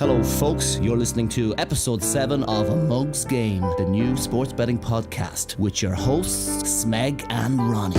Hello folks, you're listening to episode 7 of A Mug's Game, the new sports betting podcast with your hosts Smeg and Ronnie.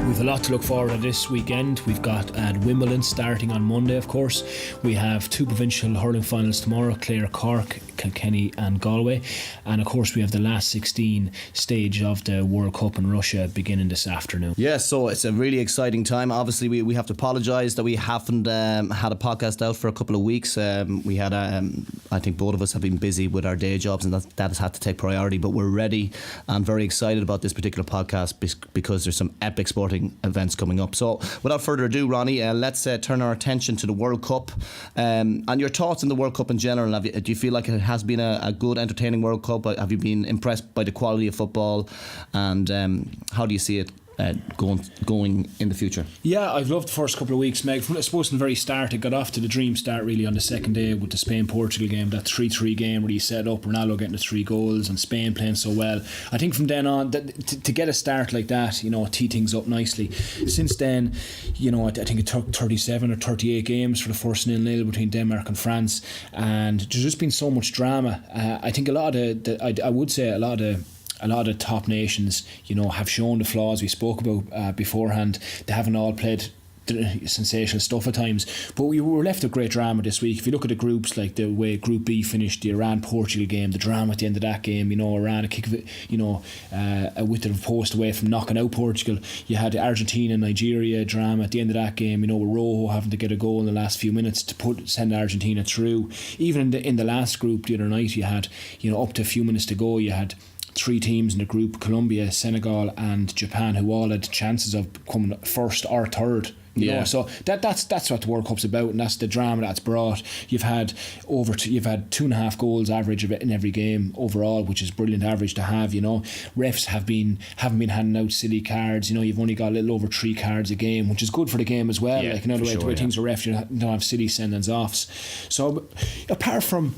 We've a lot to look forward to this weekend. We've got Wimbledon starting on Monday, of course. We have 2 provincial hurling finals tomorrow, Clare, Cork, Kilkenny and Galway. And of course we have the last 16 stage of the World Cup in Russia beginning this afternoon. Yeah, so it's a really exciting time. Obviously we have to apologise that we haven't had a podcast out for a couple of weeks. We had, I think both of us have been busy with our day jobs and that has had to take priority, but we're ready and very excited about this particular podcast because there's some epic sporting events coming up. So without further ado, Ronnie, let's turn our attention to the World Cup and your thoughts on the World Cup in general. Do you feel like it has been a good, entertaining World Cup? Have you been impressed by the quality of football, and how do you see it going in the future? Yeah, I've loved the first couple of weeks, Meg. I suppose from the very start it got off to the dream start really on the second day with the Spain-Portugal game, that 3-3 game where you set up Ronaldo getting the 3 goals and Spain playing so well. I think from then on to get a start like that, tee things up nicely. Since then, I think it took 37 or 38 games for the first 0-0 between Denmark and France, and there's just been so much drama. I think a lot of the top nations, have shown the flaws we spoke about beforehand. They haven't all played sensational stuff at times, but we were left with great drama this week. If you look at the groups, like the way Group B finished, the Iran-Portugal game, the drama at the end of that game, Iran a kick of it, a width of a post away from knocking out Portugal. You had Argentina-Nigeria drama at the end of that game, with Rojo having to get a goal in the last few minutes to send Argentina through. Even in the last group the other night, you had, up to a few minutes to go, you had 3 teams in the group, Colombia, Senegal and Japan, who all had chances of coming first or third. So that's what the World Cup's about, and that's the drama that's brought. You've had 2.5 goals average in every game overall, which is brilliant average to have. Refs haven't been handing out silly cards. You've only got a little over 3 cards a game, which is good for the game as well. The way things are ref, you don't have silly send-ins offs. So apart from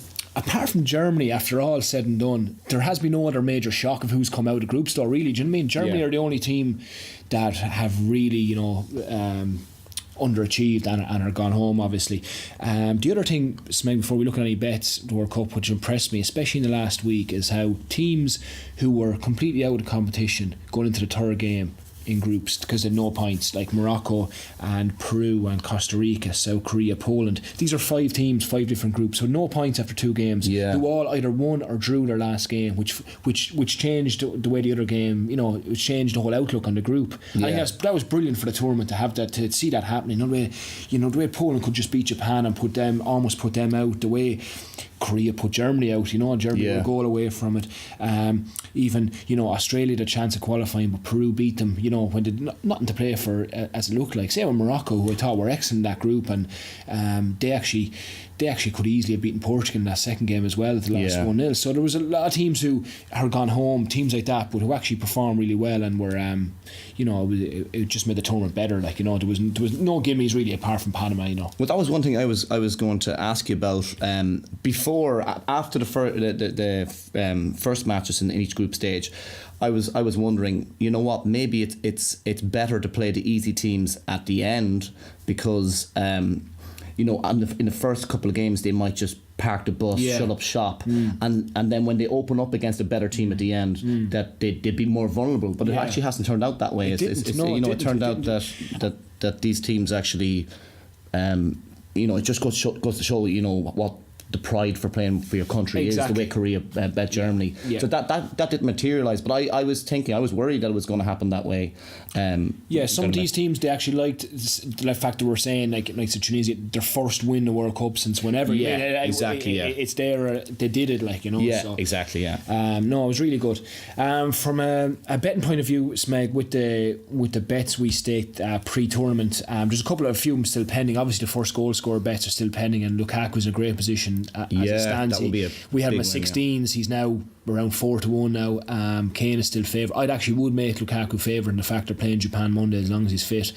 Germany, after all said and done, there has been no other major shock of who's come out of the group store, really. Do you know what I mean? Germany are the only team that have really, underachieved and are gone home, obviously. The other thing, Smeg, before we look at any bets, the World Cup, which impressed me, especially in the last week, is how teams who were completely out of the competition going into the third game in groups because they had no points, like Morocco and Peru and Costa Rica, South Korea, Poland. These are 5 teams, 5 different groups, so no points after 2 games. Who all either won or drew their last game, which changed the way the other game, it changed the whole outlook on the group. I think that was brilliant for the tournament to have that, to see that happening. The way Poland could just beat Japan and almost put them out, the way Korea put Germany out, Germany were a goal away from it. Even Australia had a chance of qualifying, but Peru beat them, when they had nothing to play for, as it looked like. Same with Morocco, who I thought were excellent in that group, and they actually could easily have betten Portugal in that second game as well at the last 1-0. So there was a lot of teams who had gone home, teams like that, but who actually performed really well and were it just made the tournament better. There was no gimmies really apart from Panama. Well, that was one thing I was going to ask you about after the first matches in each group stage. I was wondering, maybe it's better to play the easy teams at the end because in the first couple of games they might just park the bus, shut up shop, and then when they open up against a better team at the end, that they'd be more vulnerable. But it actually hasn't turned out that way. It turned out that these teams actually, it just goes to show what the pride for playing for your country is, the way Korea bet Germany. So that didn't materialise, but I was worried that it was going to happen that way. Some of these teams, they actually liked the fact that we're saying like Tunisia, their first win in the World Cup since whenever. It's there, they did it, exactly. No, it was really good. From a betting point of view, Smeg, with the bets we staked pre-tournament, there's a few of them still pending. Obviously the first goal scorer bets are still pending, and Lukaku's in a great position as it stands. that would be a we had him big at win, 16s. He's now around 4-1 now. Kane is still favourite. I'd actually would make Lukaku favourite in the fact they're playing Japan Monday as long as he's fit.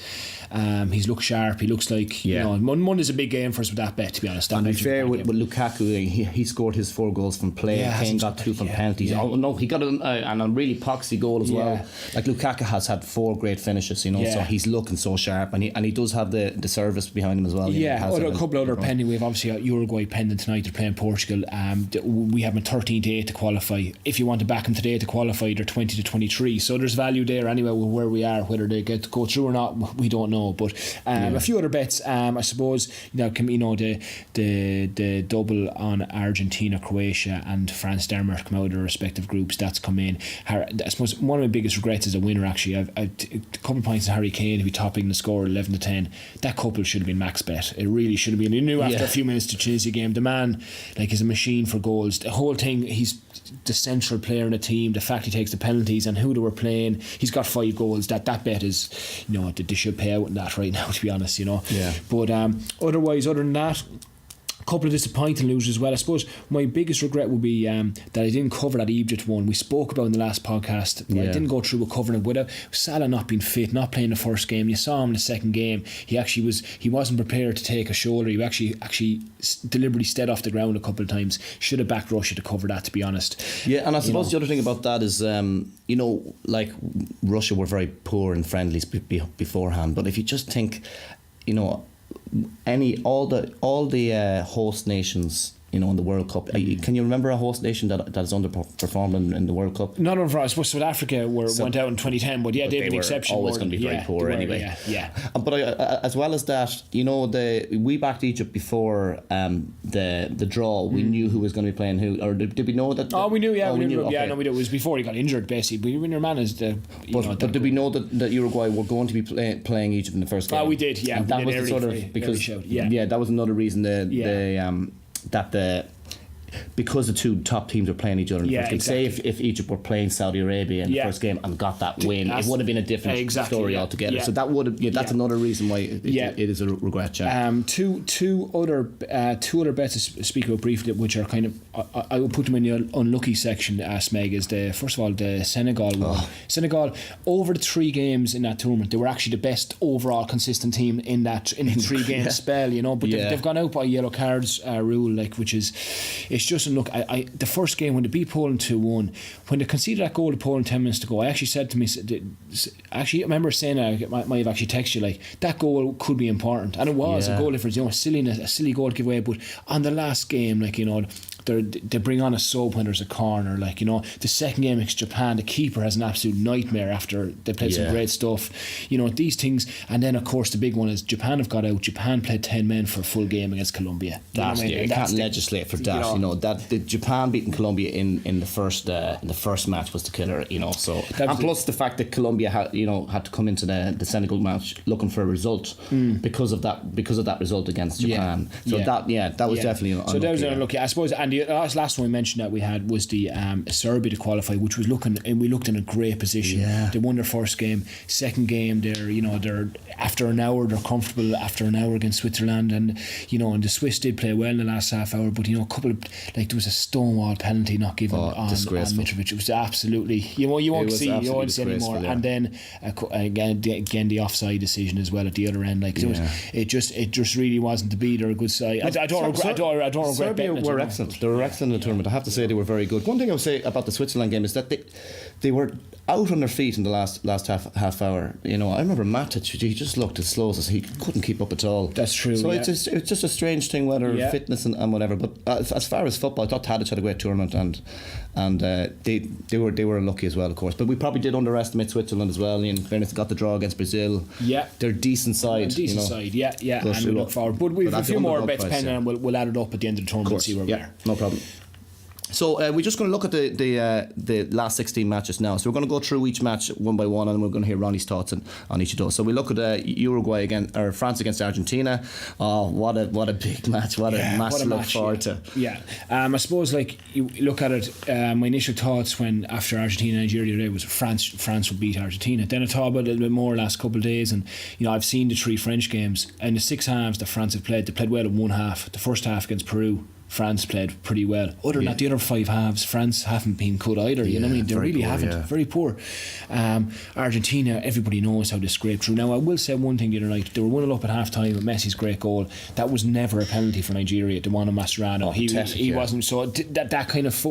He's looked sharp. He looks like Monday's a big game for us with that bet, to be honest. And to be fair with Lukaku, he scored his 4 goals from play. Kane got 2 from penalties. Oh no, he got a really poxy goal as well. Like Lukaku has had 4 great finishes, so he's looking so sharp, and he does have the service behind him as well. A couple other pending. We have obviously Uruguay pending tonight. They're playing Portugal. We have them 13-8 to qualify. If you want to back them today to qualify, they're 20-23. So there's value there anyway with where we are. Whether they get to go through or not, we don't know. But a few other bets. I suppose the double on Argentina, Croatia, and France, Denmark come out of their respective groups. That's come in. I suppose one of my biggest regrets as a winner, actually, I've a couple of points in Harry Kane to be topping the score 11-10. That couple should have been max bet. It really should have been. You knew after a few minutes to change the game. The man, is a machine for goals. The whole thing, he's the central player in the team. The fact he takes the penalties and who they were playing, he's got 5 goals. That bet is, they should pay out in that right now, to be honest. But otherwise, other than that, a couple of disappointing losers as well. I suppose my biggest regret would be that I didn't cover that Egypt one we spoke about in the last podcast. I didn't go through with covering it without Salah not being fit, not playing the first game. You saw him in the second game. He wasn't prepared to take a shoulder. He actually deliberately stayed off the ground a couple of times. Should have backed Russia to cover that, to be honest. Yeah, and I suppose the other thing about that is Russia were very poor in friendlies beforehand, but if you just think all the host nations in the World Cup. Can you remember a host nation that has underperformed in the World Cup? Not on I suppose South Africa went out in 2010, but they've an exception. Always going to be very poor anyway. But as well as that, we backed Egypt before the draw. We knew who was going to be playing who, or did we know that? We knew. We knew. Okay. No, we knew. It was before he got injured, basically. But your man is the. But did we know that Uruguay were going to be playing Egypt in the first game? We did. Yeah, and that was the sort of because that was another reason because the two top teams were playing each other in the first game. Exactly. Say if Egypt were playing Saudi Arabia in the first game and got that win, it would have been a different story altogether. So that would have, that's another reason why it is a regret. Two other bets to speak about briefly, which are kind of I would put them in the unlucky section. Smeg is first of all the Senegal one. Senegal over the 3 games in that tournament, they were actually the best overall consistent team in the 3-game spell. But they've gone out by yellow cards rule, which is. It's just a look. The first game when they beat Poland 2-1, when they conceded that goal to Poland 10 minutes to go, I actually said to me, I remember saying, I might have actually texted you, that goal could be important, and it was a goal difference. A silly goal to give away, but on the last game, they bring on a sub when there's a corner. The second game against Japan, the keeper has an absolute nightmare after they played some great stuff. These things, and then of course the big one is Japan have got out. Japan played 10 men for a full game against Colombia. You can't legislate for that. That the Japan beating Colombia in the first match was the killer. And plus the fact that Colombia had to come into the Senegal match looking for a result because of that result against Japan. That was definitely unlucky. So that was unlucky, I suppose. And the last one we mentioned that we had was the Serbia to qualify, which was we looked in a great position. They won their first game. Second game, they're after an hour they're comfortable after an hour against Switzerland, and the Swiss did play well in the last half hour, but a couple of there was a stonewall penalty not given on Mitrovic. It was absolutely you won't see anymore. And then again the offside decision as well at the other end. It just really wasn't to be. They're a good side. I don't regret. Serbia were excellent. They were excellent in the tournament. I have to say they were very good. One thing I would say about the Switzerland game is that they were out on their feet in the last half hour. I remember Matic, he just looked as slow as he couldn't keep up at all. That's true. So it's just a strange thing, whether fitness and whatever. But as far as football, I thought Tadic had a great tournament, and they were unlucky as well, of course. But we probably did underestimate Switzerland as well. In fairness, they got the draw against Brazil. They're a decent side. Side, and we look forward. But we've a few more bets pending, and we'll add it up at the end of the tournament and see where we are. No problem. So we're just going to look at the last 16 matches now. So we're going to go through each match one by one, and we're going to hear Ronnie's thoughts on each of those. So we look at Uruguay or France against Argentina. Oh, what a big match! What a match to look forward to. I suppose you look at it. My initial thoughts when after Argentina and Nigeria today was France would beat Argentina. Then I thought about it a little bit more last couple of days, and I've seen the 3 French games and the 6 halves that France have played. They played well in one half. The first half against Peru, France played pretty well. Other than that, the other 5 halves, France haven't been good either. You know what I mean? They really haven't. Very poor. Argentina, everybody knows how they scrape through. Now, I will say one thing the other night. They were 1-0 up at half time with Messi's great goal. That was never a penalty for Nigeria. The one on Mascherano. He wasn't. So that kind of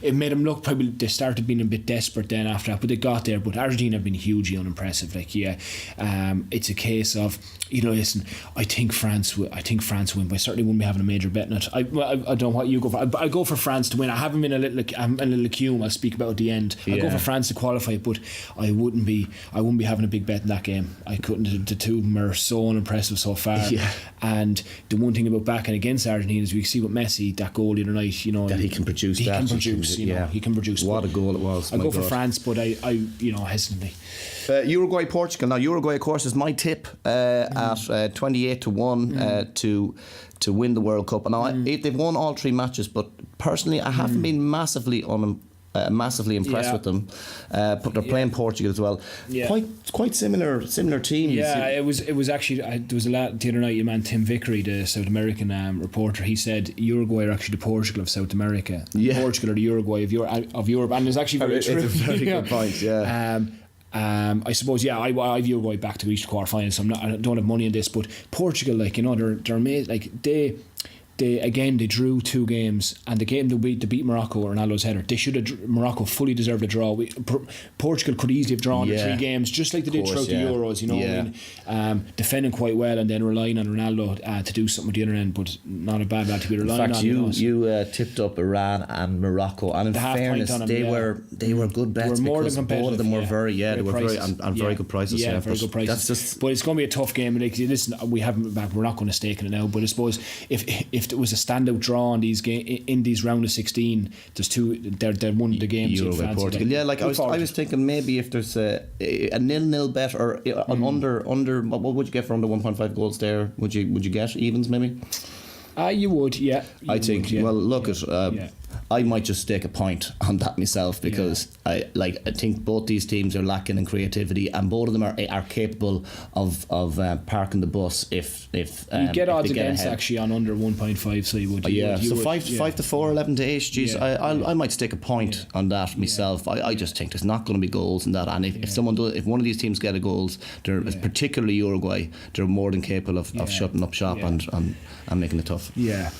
it made them look, probably they started being a bit desperate then after that, but they got there. But Argentina have been hugely unimpressive. It's a case of, listen, I think France win, but I certainly wouldn't be having a major bet on it. I don't know what you go for. I go for France to win. I haven't been a little acume. I'll speak about at the end. I go for France to qualify, but I wouldn't be having a big bet in that game. I couldn't. The two of them are so unimpressive so far. And the one thing about backing against Argentina is we see with Messi, that goal the other night, that he can produce. He can produce. What a goal it was! I go for France, but I hesitantly. Uruguay, Portugal. Now Uruguay, of course, is my tip at 28-1 to win the World Cup. And now they've won all 3 matches, but personally, I haven't been massively impressed with them. But they're playing Portugal as well. Quite similar teams. It was actually there was a lad the other night. Your man Tim Vickery, the South American reporter, he said Uruguay are actually the Portugal of South America. Portugal are the Uruguay of Europe, and it's actually very true. It's a very good point. I suppose I have Uruguay back to reach the quarterfinals, so I don't have money in this, but Portugal, they're amazing. They drew 2 games, and the game they beat Morocco, Ronaldo's header. They should have. Morocco fully deserved a draw. Portugal could easily have drawn the 3 games, just like they did throughout the Euros. Defending quite well, and then relying on Ronaldo to do something at the other end. But not a bad lad to be relying on. In fact, you tipped up Iran and Morocco, and in fairness, they were good bets because both of them were very good prices. Very good prices. But it's going to be a tough game. Listen, we're not going to stake in it now. But I suppose if there was a standout draw in these round of 16, there's 2. They're one of the games. Uruguay, Portugal. I was thinking maybe if there's a 0-0 bet or an under. What would you get for under 1.5 goals there? Would you get evens maybe? You would, yeah. I think. Well, look at. I might just stake a point on that myself because I think both these teams are lacking in creativity, and both of them are capable of parking the bus if you get odds against ahead. Actually on under 1.5, so you would. So 5 to 4, 11 to 8. Geez, I might stake a point on that myself. I just think there's not going to be goals in that, and if one of these teams get a goals, particularly Uruguay, they're more than capable of shutting up shop and making it tough. Yeah.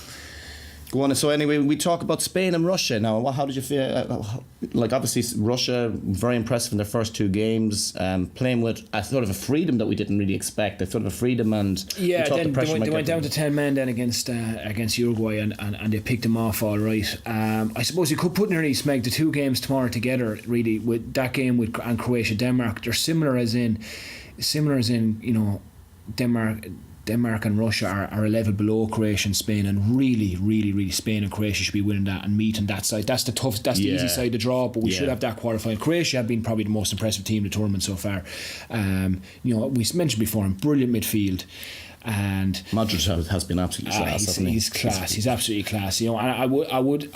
Go on. So anyway, we talk about Spain and Russia now. How did you feel? Obviously Russia very impressive in their first 2 games, playing with a sort of a freedom that we didn't really expect. A sort of a freedom, and then they went down to 10 men then against Uruguay, and they picked them off all right. I suppose you could put nearly Smeg the 2 games tomorrow together. Really, with that game and Croatia, Denmark, they're similar as in Denmark and Russia are a level below Croatia and Spain, and really, really, really Spain and Croatia should be winning that and meeting that side. That's the easy side to draw, but we should have that qualifying. Croatia have been probably the most impressive team in the tournament so far. We mentioned before him, brilliant midfield. And Modric has been absolutely class. He's class. He's absolutely class. And I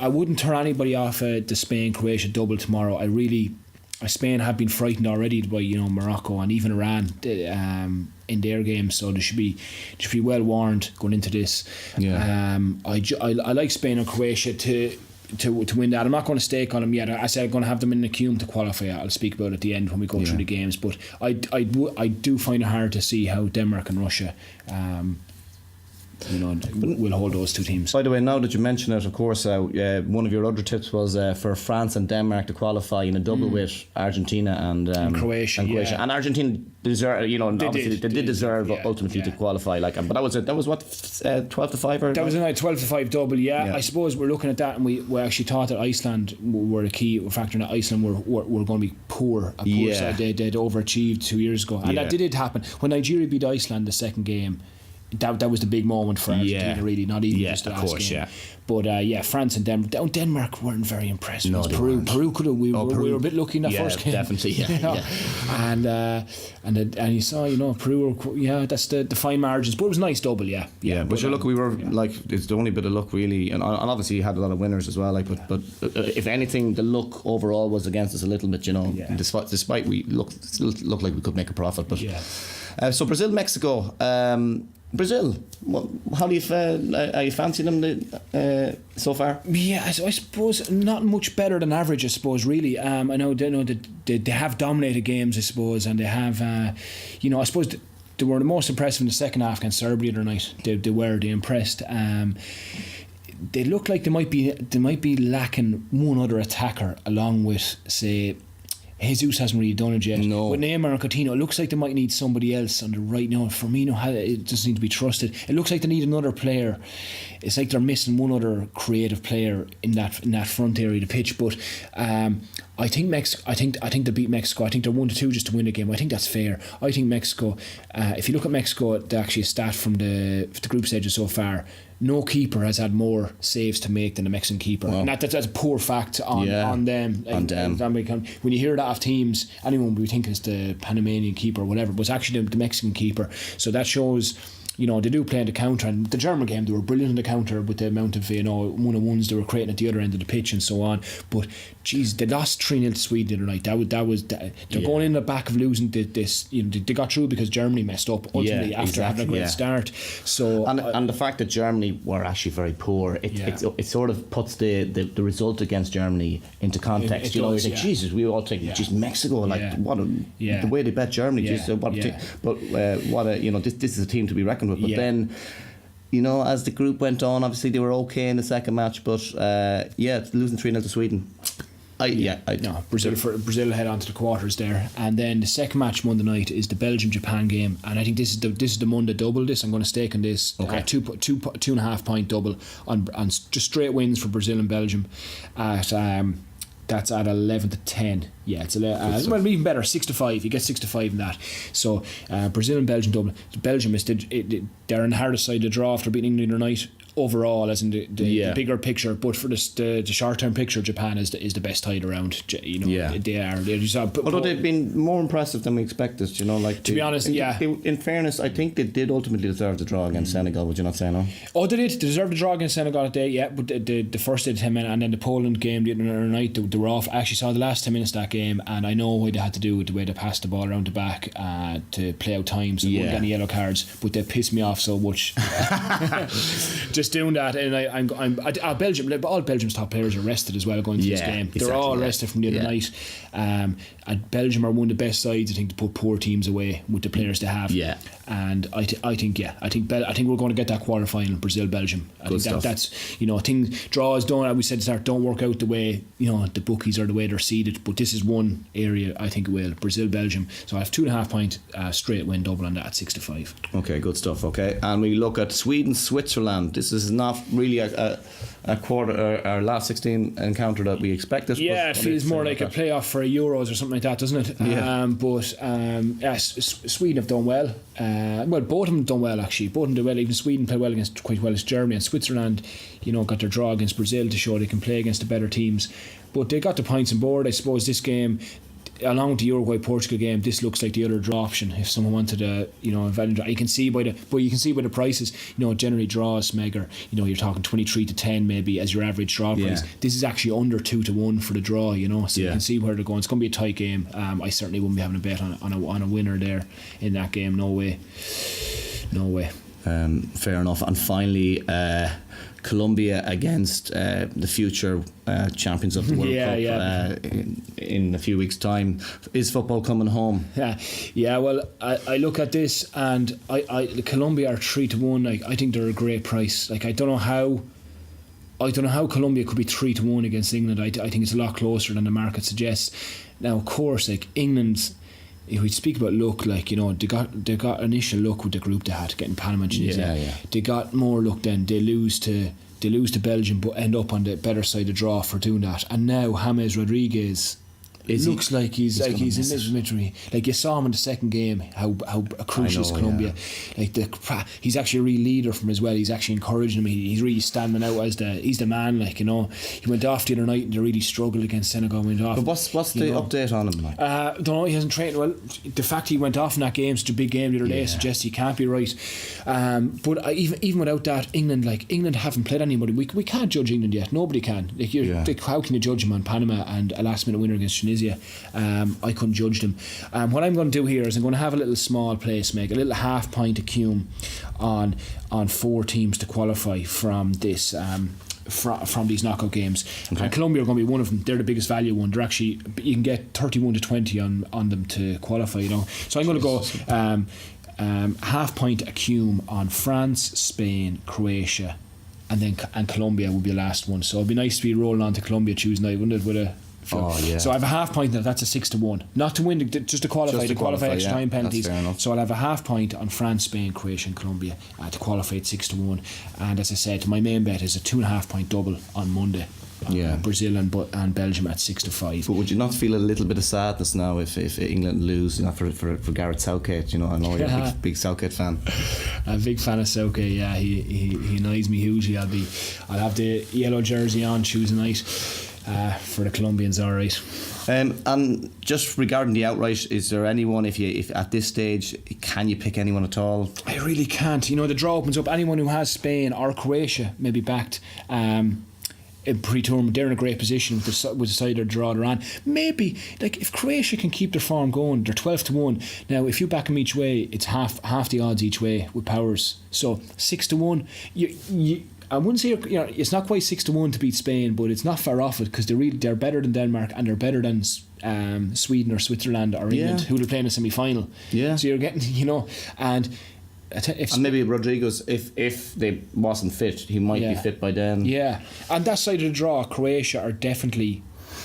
wouldn't turn anybody off the Spain Croatia double tomorrow. Spain have been frightened already by Morocco and even Iran in their games, so they should be well warned going into this. I like Spain and Croatia to win that. I'm not going to stake on them yet. I said I'm going to have them in the queue to qualify. I'll speak about it at the end when we go through the games. But I do find it hard to see how Denmark and Russia will hold those 2 teams. By the way, now that you mention it, of course, one of your other tips was for France and Denmark to qualify in a double with Argentina and Croatia. And Argentina deserve, they did deserve ultimately to qualify. But that was what 12 to 5 or that was a 12 to 5 double. I suppose we're looking at that, and we actually thought that Iceland were a key factor in that. Iceland were going to be poor. Side. They'd overachieved 2 years ago, and that did happen when Nigeria beat Iceland the second game. That was the big moment for Argentina, really, not even just the last game. But France and Denmark weren't very impressive. No, Peru could have. We were a bit lucky in that first game. Definitely, And you saw, Peru. That's the fine margins. But it was a nice double, But look, we were it's the only bit of luck really, and obviously you had a lot of winners as well. But if anything, the luck overall was against us a little bit. Despite we looked like we could make a profit. But so Brazil, Mexico. Brazil, how do you are you fancying them so far? Yeah, I suppose not much better than average, I suppose, really. I know they have dominated games, I suppose, and they have I suppose they were the most impressive in the second half against Serbia the other night. They impressed. They look like they might be lacking one other attacker, along with, say, Jesus hasn't really done it yet. No. With Neymar and Coutinho, it looks like they might need somebody else on the right now. Firmino, it doesn't need to be trusted. It looks like they need another player. It's like they're missing one other creative player in that front area of the pitch. But I think they beat Mexico. I think they're 1-2 just to win the game. I think that's fair. I think Mexico. If you look at Mexico, they actually a stat from the group stages so far. No keeper has had more saves to make than the Mexican keeper. Wow. And that's a poor fact on them. When you hear that of teams, anyone we think is the Panamanian keeper or whatever, but it's actually the Mexican keeper. So that shows, they do play in the counter. And the German game, they were brilliant in the counter with the amount of 1-on-1s they were creating at the other end of the pitch and so on. But geez, they lost 3-0 to Sweden the other night. They're going in the back of losing this. They got through because Germany messed up ultimately after having a great start. So and the fact that Germany were actually very poor, it sort of puts the result against Germany into context. You think, Jesus, we all think, geez, Mexico, the way they bet Germany, geez, what a team. But this is a team to be reckoned with. But then, as the group went on, obviously they were okay in the second match, but losing 3-0 to Sweden. Brazil head on to the quarters there, and then the second match Monday night is the Belgium-Japan game, and I think this is the Monday double. I'm going to stake on this. Okay. 2.5 point double on just straight wins for Brazil and Belgium at that's at 11-10. Yeah, it's even better, 6-5. You get 6-5 in that. So Brazil and Belgium double. Belgium they're in the hardest side of the draw after beating England tonight. Overall, as in the bigger picture, but for the short term picture, Japan is the best side around. They are. Although they've been more impressive than we expected. To be honest, in fairness, I think they did ultimately deserve the draw against Senegal. Would you not say no? Oh, they did. They deserved the draw against Senegal today. Yeah, but the first 10 minutes and then the Poland game the other night, they were off. I actually saw the last 10 minutes of that game, and I know why they had to do with the way they passed the ball around the back to play out time, so they wouldn't get any yellow cards. But they pissed me off so much. Just doing that, and Belgium, all Belgium's top players are rested as well going into this game. They're all rested from the other night. And Belgium are one of the best sides, I think, to put poor teams away with the players they have. Yeah, and I think we're going to get that quarter final, Brazil Belgium. I think that's things draws don't, we said don't work out the way the bookies are the way they're seeded, but this is one area I think it will. Brazil Belgium. So I have 2.5 point straight win double on that at 6-5. Okay, good stuff. Okay, and we look at Sweden Switzerland. This is not really a quarter our last 16 encounter that we expected. Yeah, it feels more like a playoff for Euros or something like that, doesn't it? Sweden have done well. Both of them done well actually. Both of them did well. Even Sweden played well quite well against Germany, and Switzerland, got their draw against Brazil to show they can play against the better teams. But they got the points on board. I suppose this game, along with the Uruguay-Portugal game, this looks like the other draw option. If someone wanted to, you can see by the prices, generally draws, Megger, you're talking 23-10 maybe as your average draw price. This is actually under 2-1 for the draw, so you can see where they're going. It's going to be a tight game. I certainly wouldn't be having a bet on a winner there in that game. No way. Fair enough. And finally, Colombia against the future champions of the World Cup in a few weeks' time. Is football coming home? Well, I look at this and Colombia are 3-1. I think they're a great price. I don't know how Colombia could be 3-1 against England. I think it's a lot closer than the market suggests. Now, of course, England, if we speak about luck, they got initial luck with the group they had, getting Panama and Tunisia. They got more luck then. They lose to Belgium, but end up on the better side of the draw for doing that. And now James Rodriguez looks like he's in misery. You saw him in the second game, how crucial is Colombia. He's actually a real leader from as well. He's actually encouraging him. He's really standing out as he's the man. He went off the other night and they really struggled against Senegal. But what's the update on him? Don't know. He hasn't trained well. The fact he went off in that game, such a big game the other day, suggests he can't be right. But even without that, England haven't played anybody. We can't judge England yet. Nobody can. How can you judge them on Panama and a last minute winner against Tunisia? is you. I couldn't judge them. What I'm going to do here is I'm going to have a little small place, Meg, a little half pint of cum on 4 teams to qualify from this from these knockout games. Okay. And Colombia are going to be one of them. They're the biggest value one. They're actually, you can get 31 to 20 on them to qualify, you know. So I'm going to go half pint of cum on France, Spain, Croatia, and Colombia will be the last one. So it'd be nice to be rolling on to Colombia Tuesday night, wouldn't it? With a So I have a half pint now. That's a 6 to 1. Not to win, just to qualify. Extra time penalties. So I'll have a half pint on France, Spain, Croatia, and Colombia to qualify at 6 to 1. And as I said, my main bet is a 2.5 pint double on Monday. Brazil and Belgium at 6 to 5. But would you not feel a little bit of sadness now if England lose, you know, for Gareth Southgate? You know, I know you're a big Southgate fan. I'm a big fan of Southgate. Yeah, he annoys me hugely. I'll have the yellow jersey on Tuesday night. For the Colombians, all right. And just regarding the outright, is there anyone, if at this stage, can you pick anyone at all? I really can't. You know, the draw opens up. Anyone who has Spain or Croatia maybe backed in pre-tournament, they're in a great position with the side of draw they're on. Maybe, like, if Croatia can keep their form going, they're 12 to 1. Now, if you back them each way, it's half the odds each way with powers. So 6 to 1. I wouldn't say, you know, it's not quite 6 to 1 to beat Spain, but it's not far off it, because they're better than Denmark and they're better than Sweden or Switzerland or England, who they're playing in a semi-final. Yeah. So you're getting, you know, and maybe Rodriguez, if they wasn't fit, he might be fit by then. Yeah, and that side of the draw, Croatia are definitely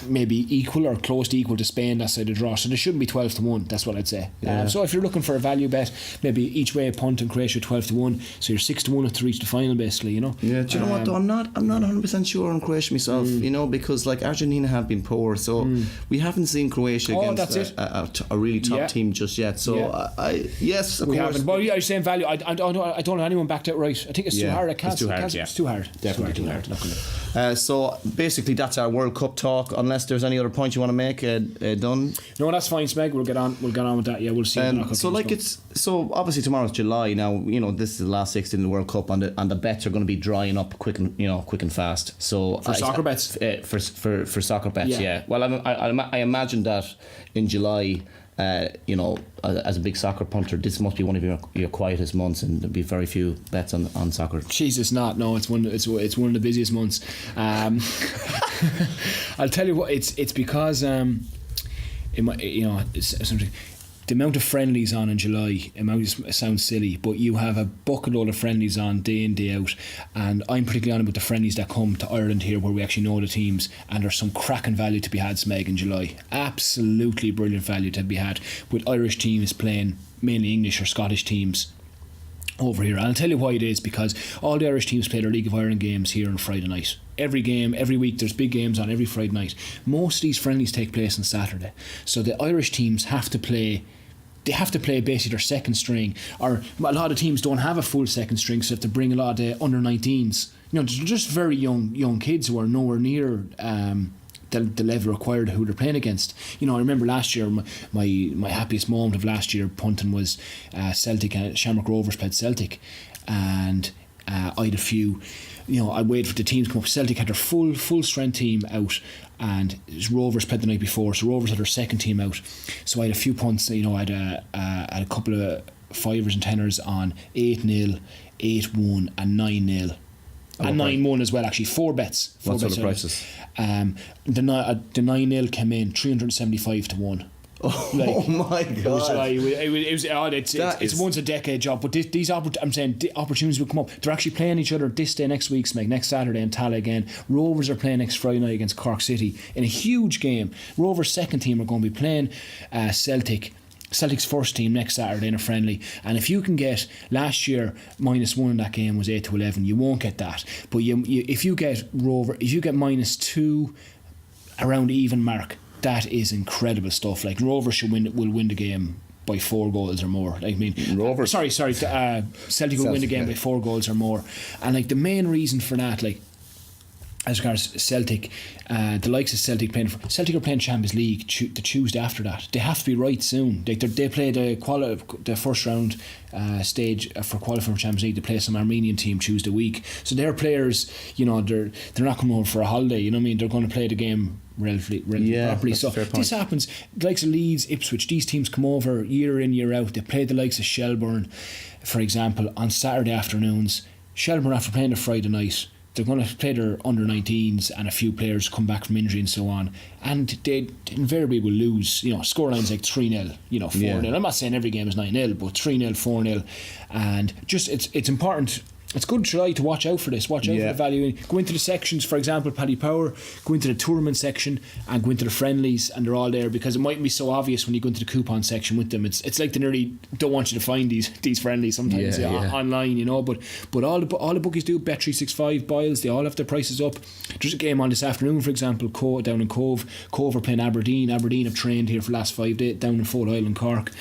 maybe equal or close to equal to Spain, that side of the draw, so they shouldn't be 12 to 1. That's what I'd say. So if you're looking for a value bet, maybe each way a punt in Croatia 12 to 1, so you're 6 to 1 to reach the final, basically, you know. Yeah, do you know what though, I'm not 100% sure on Croatia myself, you know, because like Argentina have been poor, so we haven't seen Croatia against a really top team just yet. So yes, of we course. haven't. Well, you're saying value. I don't know anyone backed it right. I think it's too hard. It's too hard. It's too hard. Definitely too hard. So basically, that's our World Cup talk. Unless there's any other point you want to make, done. No, that's fine, Smeg. We'll get on with that. Yeah, we'll see. So obviously tomorrow's July. Now, you know, this is the last 16 in the World Cup, and the bets are going to be drying up quick and fast. So for soccer bets, for soccer bets, yeah. Well, I imagine that in July. You know, as a big soccer punter, this must be one of your quietest months, and there'll be very few bets on soccer. Jeez, it's not. No, it's one of the busiest months. I'll tell you what. It's because the amount of friendlies on in July, it sounds silly, but you have a bucket load of friendlies on day in, day out, and I'm particularly on about the friendlies that come to Ireland here, where we actually know the teams, and there's some cracking value to be had, Smeg, in July. Absolutely brilliant value to be had with Irish teams playing mainly English or Scottish teams over here. And I'll tell you why it is, because all the Irish teams play their League of Ireland games here on Friday night. Every game, every week, there's big games on every Friday night. Most of these friendlies take place on Saturday, so the Irish teams have to play basically their second string, or a lot of teams don't have a full second string, so they have to bring a lot of the under 19s. You know, they're just very young kids who are nowhere near the level required of who they're playing against. You know, I remember last year, my happiest moment of last year punting was Celtic. Shamrock Rovers played Celtic, and I had a few. You know, I waited for the teams to come up. Celtic had their full strength team out, and Rovers played the night before, so Rovers had their second team out. So I had a few punts. You know, I had a couple of 5ers and 10ers on 8-0, 8-1 and 9-0. And 9-1 as well, actually. 4 bets. What sort of prices? The 9-0 came in 375 to 1. Oh my God! It's once a decade job, but these opportunities will come up. They're actually playing each other this day next week, Smeg, next Saturday in Tala again. Rovers are playing next Friday night against Cork City in a huge game. Rovers' second team are going to be playing Celtic's first team next Saturday in a friendly, and if you can get, last year -1 in that game was 8 to 11. You won't get that, but if you get -2 around the even mark, that is incredible stuff. Like, Rovers will win the game by 4 goals or more. Like, I mean, Rovers. Celtic will win the game by 4 goals or more. And like, the main reason for that, like, as regards Celtic, the likes of Celtic are playing Champions League the Tuesday after that. They have to be right soon. They play the first round stage for qualifying for Champions League. They play some Armenian team Tuesday week. So their players, you know, they're not coming over for a holiday. You know what I mean? They're going to play the game relatively properly. So this happens. The likes of Leeds, Ipswich, these teams come over year in, year out. They play the likes of Shelbourne, for example, on Saturday afternoons. Shelbourne, after playing a Friday night, they're going to play their under-19s and a few players come back from injury and so on, and they invariably will lose. Scorelines like 3-0, 4-0. I'm not saying every game is 9-0, but 3-0, 4-0, and just it's important. It's good to watch out for this. Watch out for the value. Go into the sections, for example, Paddy Power. Go into the tournament section and go into the friendlies, and they're all there, because it mightn't be so obvious when you go into the coupon section with them. It's like they nearly don't want you to find these friendlies sometimes online, But all the bookies do. Bet365, Boyles, they all have their prices up. There's a game on this afternoon, for example, down in Cove. Cove are playing Aberdeen. Aberdeen have trained here for the last 5 days down in Fort Island, Cork.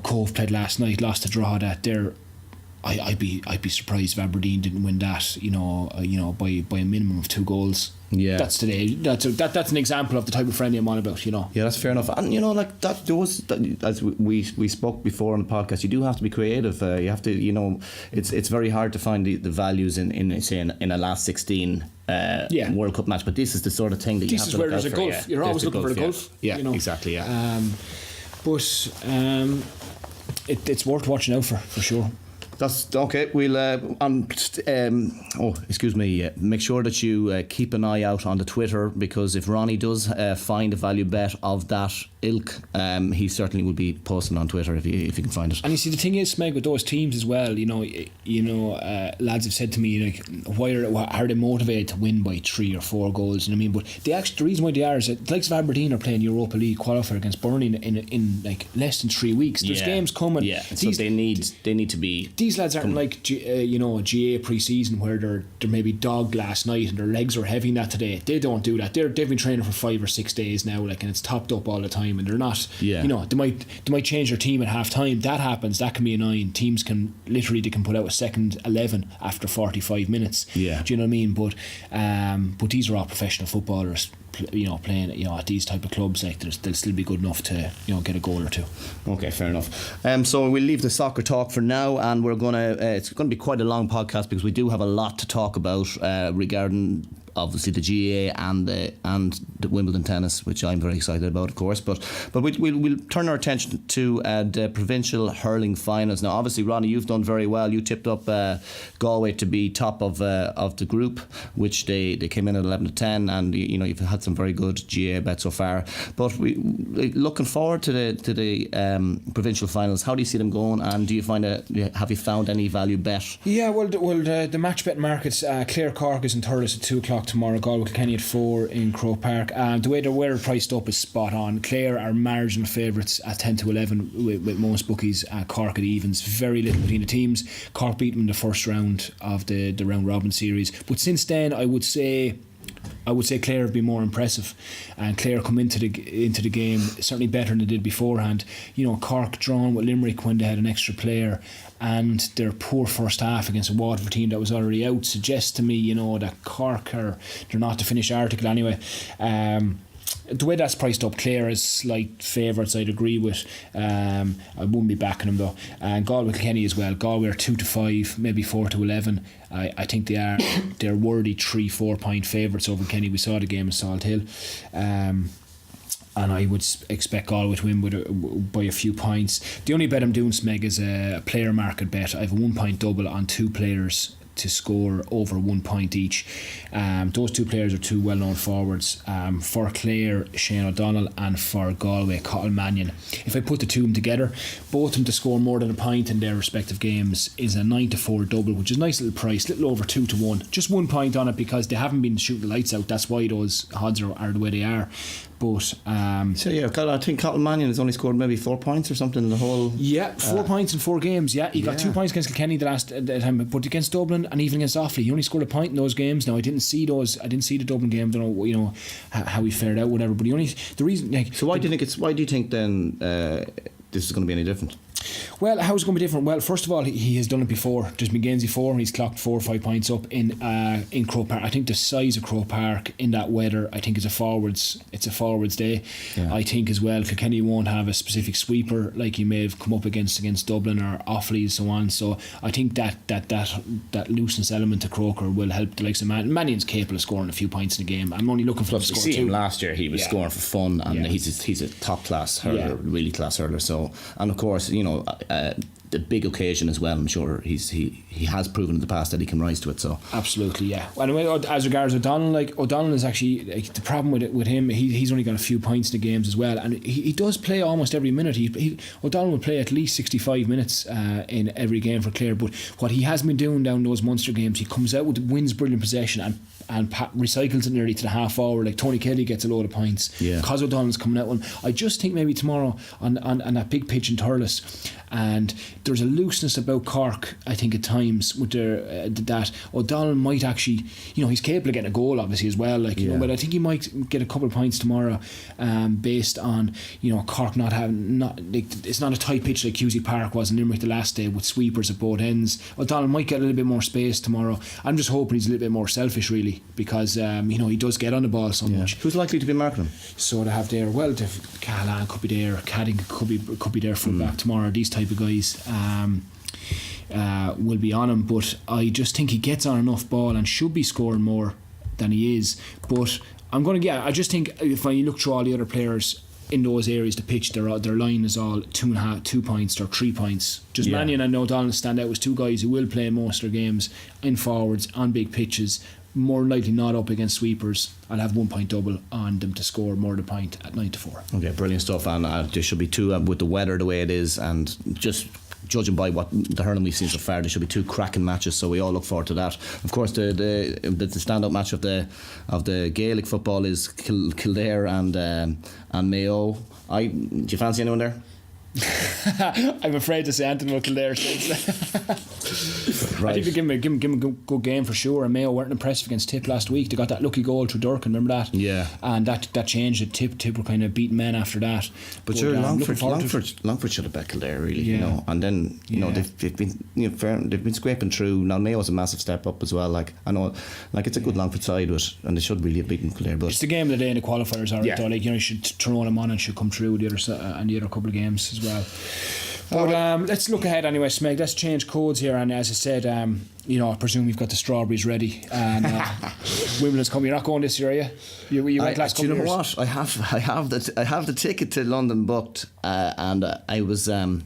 Cove played last night, lost to Drogheda. I'd be surprised if Aberdeen didn't win that, by a minimum of 2 goals. Yeah, that's today. That's an example of the type of friendly I'm on about. Yeah, that's fair enough. And as we spoke before on the podcast, you do have to be creative. You have to, it's very hard to find the values in a last 16 World Cup match. But this is the sort of thing that you have to look out for. This is where there's a gulf. You're always looking for a gulf. Yeah, exactly. Yeah. It's worth watching out for sure. That's okay. We'll make sure that you keep an eye out on the Twitter, because if Ronnie does find a value bet of that ilk, he certainly will be posting on Twitter if you can find it. And you see, the thing is, Smeg, with those teams as well, lads have said to me, like, why are they motivated to win by 3 or 4 goals? You know what I mean? But the reason why they are is that the likes of Aberdeen are playing Europa League qualifier against Burnley in like less than 3 weeks. There's games coming. Yeah, so they need to be. These lads aren't like a GA pre-season where they're maybe dogged last night and their legs are heavy and that today. They don't do that. They've been training for 5 or 6 days now, and it's topped up all the time, and they're not. Yeah. They might change their team at half time. That happens. That can be annoying. Teams can put out a second 11 after 45 minutes. Yeah. Do you know what I mean? But these are all professional footballers. Playing at these type of clubs, like they'll still be good enough to get a goal or 2. Okay, fair enough. So we'll leave the soccer talk for now, and we're gonna it's going to be quite a long podcast, because we do have a lot to talk about regarding obviously the GAA and the Wimbledon tennis, which I'm very excited about, of course. But we'll turn our attention to the provincial hurling finals. Now, obviously, Ronnie, you've done very well. You tipped up Galway to be top of the group, which they came in at 11-10, and you've had some very good GAA bets so far. But we looking forward to the provincial finals. How do you see them going? And do you have you found any value bet? Yeah, well, the match bet markets. Clare Cork is in Thurles at 2:00 tomorrow. Galway Kilkenny at 4 in Croke Park. The way they're priced up is spot on. Clare are marginal favourites at 10-11 with most bookies. Cork at evens. Very little between the teams. Cork beat them in the first round of the round robin series. But since then, I would say Clare have been more impressive, and Clare come into the game certainly better than they did beforehand. Cork drawn with Limerick when they had an extra player, and their poor first half against a Waterford team that was already out suggests to me that Cork they're not the finished article anyway. The way that's priced up, Clare is slight favourites, I'd agree with. I wouldn't be backing them though. And Galway Kilkenny as well. Galway are 2-5, maybe 4-11. I think they're worthy 3-4 point favourites over Kenny. We saw the game in Salt Hill. And I would expect Galway to win by a few points. The only bet I'm doing, Smeg, is a player market bet. I have a 1 point double on 2 players to score over 1 point each. Those 2 players are 2 well-known forwards. For Clare, Shane O'Donnell, and for Galway, Cottle Mannion. If I put the 2 of them together, both of them to score more than a point in their respective games, is a 9-4 double, which is a nice little price, little over 2-1. Just 1 point on it because they haven't been shooting the lights out. That's why those odds are the way they are. But I think Cottle Mannion has only scored maybe 4 points or something in the whole. 4 points in 4 games. Yeah, he got 2 points against Kilkenny the last time, but against Dublin and even against Offaly, he only scored a point in those games. Now I didn't see the Dublin game. Don't know how he fared out, whatever. But so why do you think then this is going to be any different? Well, how's it going to be different? Well, first of all, he has done it before. There's McGenzie 4 and he's clocked 4 or 5 points up in Croke Park. I think the size of Croke Park in that weather, I think it's a forwards day. Yeah. I think as well Kilkenny won't have a specific sweeper like he may have come up against Dublin or Offaly and so on. So I think that looseness element to Croker will help the likes of Mannion's capable of scoring a few points in the game. I'm only looking for him to score 2. Him last year he was scoring for fun, and he's a top class hurler, really class hurler. So, and of course, you know, the big occasion as well. I'm sure he has proven in the past that he can rise to it. So absolutely, yeah. Anyway, as regards O'Donnell is actually the problem with him. He's only got a few points in the games as well, and he does play almost every minute. O'Donnell will play at least 65 minutes in every game for Clare. But what he has been doing down those Munster games, he comes out wins brilliant possession and recycles it nearly to the half hour. Like Tony Kelly gets a load of points because O'Donnell's coming out. And I just think maybe tomorrow on that big pitch in Thurles, and there's a looseness about Cork, I think, at times with that O'Donnell might actually, you know, he's capable of getting a goal obviously as well, like, you know, but I think he might get a couple of points tomorrow, based on, you know, Cork it's not a tight pitch like Cusack Park was in Limerick the last day with sweepers at both ends. O'Donnell might get a little bit more space tomorrow. I'm just hoping he's a little bit more selfish really, because you know, he does get on the ball so much. Who's likely to be marking him? So to have there, well, Callahan could be there, Cadding could be there for back tomorrow. These type of guys will be on him, but I just think he gets on enough ball and should be scoring more than he is. But I just think if I look through all the other players in those areas, the pitch, their line is all 2 points or 3 points. Just Mannion and O'Donnell stand out as two guys who will play most of their games in forwards on big pitches, more likely not up against sweepers. I'll have 1 point double on them to score more than a point at 9-4. Okay, brilliant stuff. And there should be 2 with the weather the way it is, and just judging by what the hurling we've seen so far, there should be 2 cracking matches, so we all look forward to that. Of course, the standout match of the Gaelic football is Kildare and Mayo. Do you fancy anyone there? I'm afraid to say Anthony Kildare. Right. I think they give him a good game for sure. And Mayo weren't impressive against Tip last week. They got that lucky goal through Durkin, remember that? Yeah. And that changed it. Tip were kind of beating men after that. But sure, Longford should have bet Kildare really, you know. And then you know they've been scraping through. Now Mayo's a massive step up as well. Like I know, like it's a good Longford side, and they should really have beaten Kildare. But it's the game of the day in the qualifiers, alright. Though, like, you know, you should throw them on and should come through the other couple of games as well. But let's look ahead anyway, Smeg. Let's change codes here, and as I said, you know, I presume we've got the strawberries ready, and Wimbledon's coming. You're not going this year, are you? You went last couple of years. Do you know what? I have the ticket to London booked, and I was going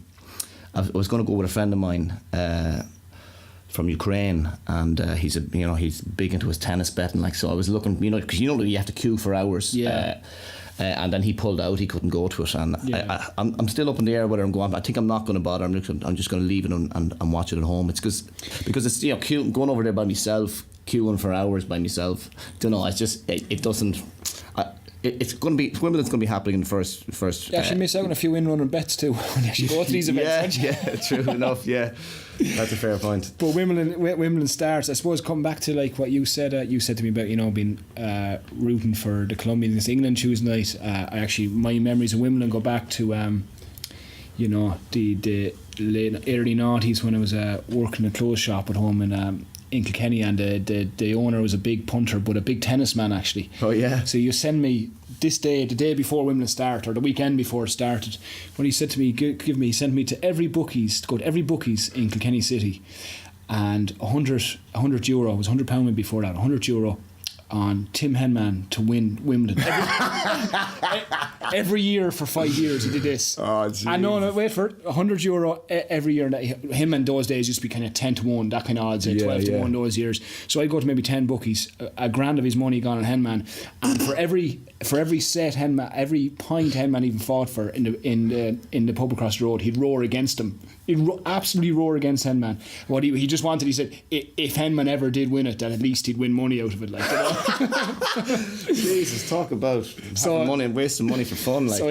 to go with a friend of mine from Ukraine, and he's big into his tennis betting, like, so I was looking, you know, because you know you have to queue for hours. And then he pulled out, he couldn't go to it, and I'm still up in the air whether I'm going. I think I'm not going to bother. I'm just going to leave it and watch it at home. It's because it's, you know, going over there by myself, queuing for hours by myself. Don't know. It's just it doesn't. It's going to be, Wimbledon's going to be happening in the first. You actually miss out on a few in-running bets too when you actually go to these events. Yeah, true enough. Yeah, that's a fair point. But Wimbledon starts. I suppose coming back to like what you said to me about, you know, being rooting for the Colombians against England Tuesday night. My memories of Wimbledon go back to you know, the late early 90s when I was working in a clothes shop at home in Kilkenny, and the owner was a big punter but a big tennis man actually. Oh yeah. So you send me this day, the day before Wimbledon started, or the weekend before it started, when he said to me, he sent me to go to every bookies in Kilkenny City, and €100 it was £100 before that, €100 on Tim Henman to win Wimbledon. Every year for 5 years he did this. Oh, geez. I know, wait for it, €100 every year. Him and those days used to be kind of 10-1, that kind of odds, 12-1 those years. So I'd go to maybe 10 bookies, a grand of his money gone on Henman, and for every set Henman, every point Henman even fought for in the pub across the road, he'd roar against him. He'd absolutely roar against Henman. What he just wanted, he said, if Henman ever did win it, that at least he'd win money out of it, like, you know? Jesus, talk about having money and wasting money for fun, like. So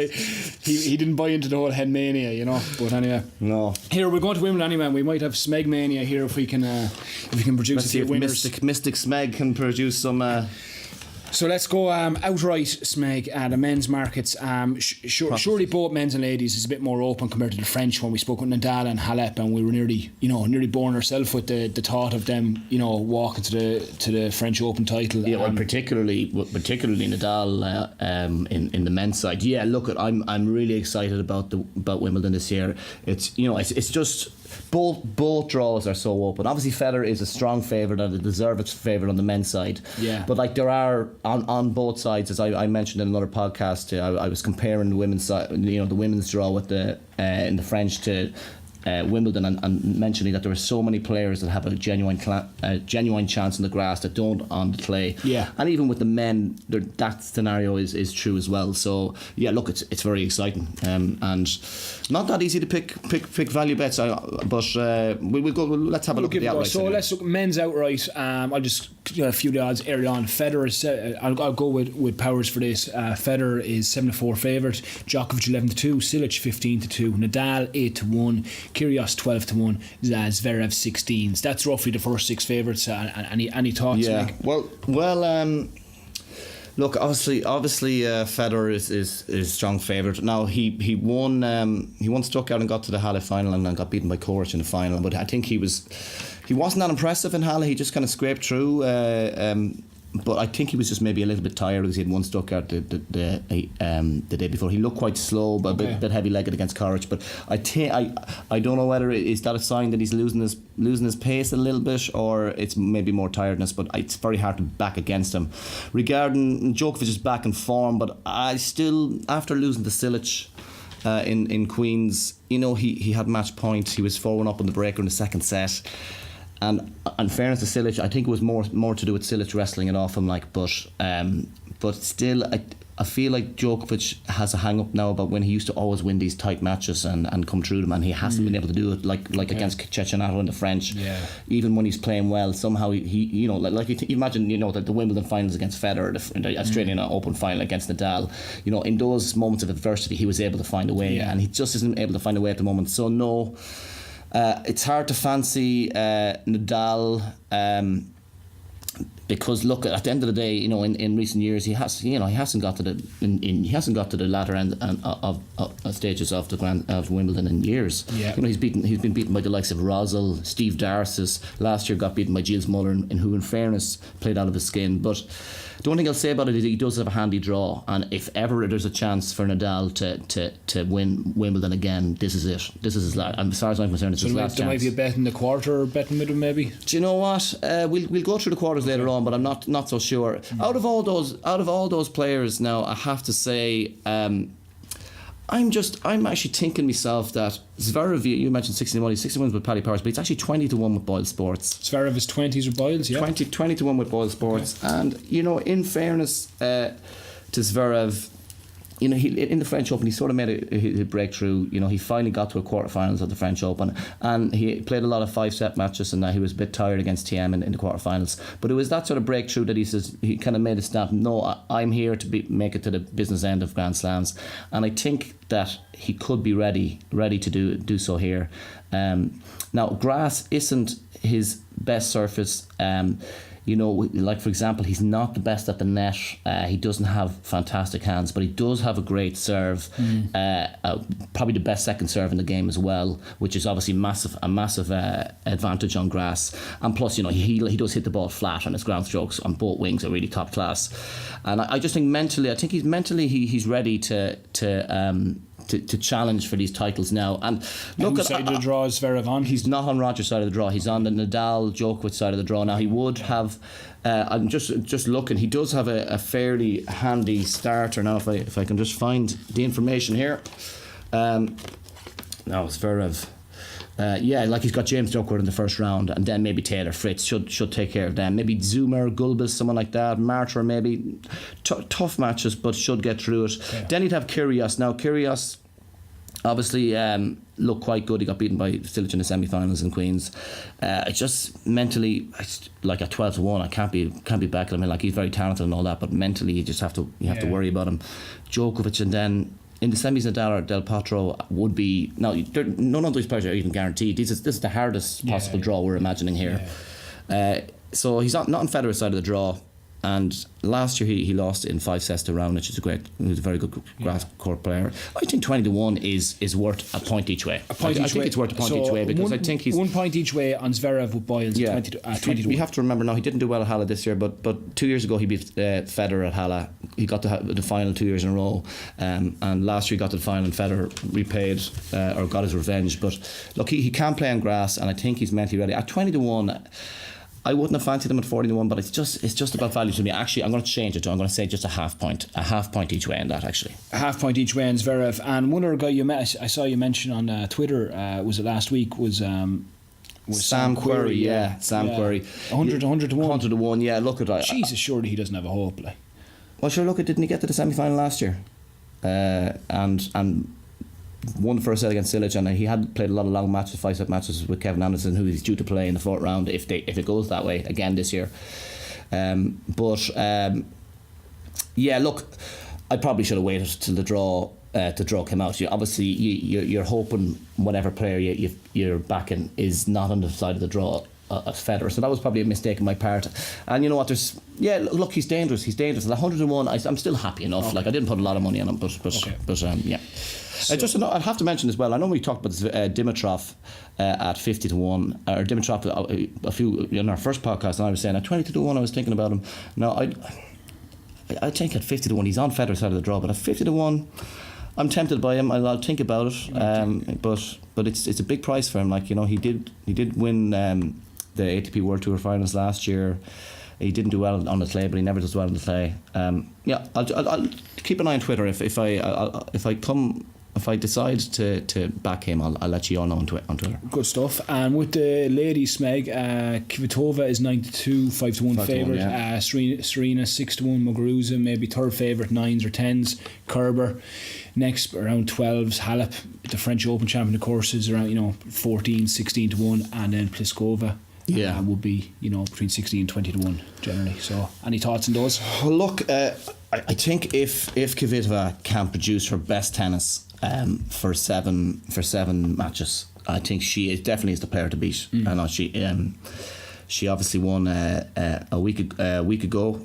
he didn't buy into the whole Hen mania, you know. But anyway, no. Here we're going to Wimbledon anyway. We might have Smeg mania here if we can produce a few winners. Mystic Smeg can produce some So let's go outright, Smeg, the men's markets. Surely both men's and ladies is a bit more open compared to the French when we spoke with Nadal and Halep, and we were nearly born ourselves with the thought of them, walking to the French Open title. Yeah, well, particularly Nadal in the men's side. Yeah, look, I'm really excited about Wimbledon this year. It's just both draws are so open. Obviously, Federer is a strong favourite and a deserved favourite on the men's side. Yeah. But like there are on both sides, as I mentioned in another podcast, I was comparing the women's side, the women's draw with the in the French to Wimbledon, and mentioning that there are so many players that have a genuine chance in the grass that don't on the clay. Yeah. And even with the men, that scenario is true as well. So yeah, look, it's very exciting, and not that easy to pick value bets. But we'll go. Let's have a look at the outright. So let's look men's a few of the odds early on. Federer is, I'll go with powers for this. Federer is 7-4 favourite. Djokovic 11-2. Cilic 15-2. Nadal 8-1. Kyrgios 12-1. Zverev 16s. That's roughly the first six favourites. Any thoughts? Yeah. Nick? Well. Look, obviously, Federer is strong favourite. Now he won Stuttgart and got to the Halle final and then got beaten by Coric in the final. But I think he wasn't that impressive in Halle. He just kind of scraped through. But I think he was just maybe a little bit tired because he had won Stuttgart the day before. He looked quite slow, but a bit heavy-legged against Coric. But I don't know whether is that a sign that he's losing his pace a little bit, or it's maybe more tiredness. But it's very hard to back against him. Regarding Djokovic is back in form, but I still, after losing to Cilic in Queens, he had match point. He was 4-1 up on the breaker in the second set. And in fairness to Cilic, I think it was more to do with Cilic wrestling it off him, but still, I feel like Djokovic has a hang up now about when he used to always win these tight matches and come through them, and he hasn't been able to do it like against Cecchinato in the French. Yeah. Even when he's playing well, somehow he imagine that the Wimbledon finals against Federer, the Australian Open final against Nadal, in those moments of adversity he was able to find a way, and he just isn't able to find a way at the moment. So no. It's hard to fancy Nadal because look, at the end of the day, in recent years he hasn't got to the latter end of stages of Wimbledon in years. Yeah. He's been beaten by the likes of Rosal, Steve Darcis. Last year got beaten by Gilles Muller, and who in fairness played out of his skin. But the one thing I'll say about it is he does have a handy draw, and if ever there's a chance for Nadal to win Wimbledon again, this is it. This is his last. As far as I'm concerned, it's his last chance. There might be a bet in the quarter or bet in the middle, maybe. Do you know what? We'll go through the quarters later on, but I'm not so sure. Out of all those players now, I have to say, I'm actually thinking myself that Zverev, you mentioned 61, he's 61 with Paddy Powers, but he's actually 20-1 with Boyle Sports. Zverev is 20s with Boyles, yeah. 20-1 with Boyle Sports. Okay. And, in fairness to Zverev, he, in the French Open, he sort of made a breakthrough. He finally got to a quarterfinals of the French Open, and he played a lot of 5-set matches, and he was a bit tired against TM in the quarterfinals. But it was that sort of breakthrough that he kind of made a snap. No, I'm here to make it to the business end of Grand Slams, and I think that he could be ready to do so here. Now, grass isn't his best surface. Like for example, he's not the best at the net. He doesn't have fantastic hands, but he does have a great serve. Probably the best second serve in the game as well, which is obviously a massive advantage on grass. And plus, he does hit the ball flat, and his ground strokes on both wings are really top class. And I just think he's ready to challenge for these titles now. And look, whose side of the draw is Zverev on? He's not on Roger's side of the draw. He's on the Nadal Djokovic side of the draw. Now he would have. I'm just looking. He does have a fairly handy starter now. If I can just find the information here. Now Zverev. He's got James Duckworth in the first round, and then maybe Taylor Fritz should take care of them. Maybe Zoomer, Gulbis, someone like that. Martyr maybe. Tough matches, but should get through it. Yeah. Then he'd have Kyrgios. Now Kyrgios obviously looked quite good. He got beaten by Cilic in the semi-finals in Queens. Just mentally, like at 12-1, I can't be back at him. Like, he's very talented and all that, but mentally you just have to worry about him. Djokovic, and then in the semis, Nadal or Del Potro would be. Now, none of these players are even guaranteed. This is the hardest possible draw we're imagining here. So he's not on Federer's side of the draw. and last year he lost in 5 sets to Raonic, who's a very good grass court player. I think 20-1 is worth a point each way. I think it's worth a point each way, because I think he's 1 point each way on Zverev with Boyles. 20-1. We have to remember now, he didn't do well at Halle this year, but 2 years ago he beat Federer at Halle. He got to the final 2 years in a row, and last year he got to the final and Federer repaid or got his revenge. But look, he can play on grass, and I think he's mentally ready. At 20-1, I wouldn't have fancied him at 40-1, but it's just about value to me. Actually, I'm going to change it. I'm going to say just a half point each way in that. Actually, a half point each way in Zverev. And one other guy I saw you mention on Twitter, was it last week? Was Sam Querrey, Sam Querrey. 100 to 1. 100 to 1, yeah. Look at that. Jesus, surely he doesn't have a hope. Like. Well, sure. Look, didn't he get to the semi-final last year? And won the first set against Silic, and he had played a lot of long matches, 5-set matches with Kevin Anderson, who he's due to play in the 4th round if it goes that way again this year. Yeah, look, I probably should have waited till the draw came out. Obviously, you're hoping whatever player you're backing is not on the side of the draw as Federer, so that was probably a mistake on my part. And you know what? Look, he's dangerous. At 101, I'm still happy enough. Okay. Like, I didn't put a lot of money on him, but yeah. So, I'd have to mention as well, I know we talked about Dimitrov at 50 to 1, or Dimitrov a few in our first podcast, and I was saying at 20 to 1 I was thinking about him. Now I think at 50 to 1 he's on Federer's side of the draw, but at 50 to 1 I'm tempted by him. I'll think about it, but it's a big price for him. Like, you know, he did win the ATP World Tour Finals last year. He didn't do well on the clay, but he never does well on the clay. I'll keep an eye on Twitter. If I decide to back him, I'll let you all know on Twitter. Good stuff. And with the ladies, Smeg, Kvitova is 9-2, 5-1 favourite. Yeah. Serena 6-1. Muguruza maybe third favourite, 9s or 10s. Kerber next around 12s. Halep, the French Open champion, of course, is around 14, 16 to 1, and then Pliskova. Yeah, would be between 16 and 20 to 1 generally. So, any thoughts on those? Well, look, I think if Kvitova can produce her best tennis for seven matches, I think she definitely is the player to beat. I know she obviously won a week ago.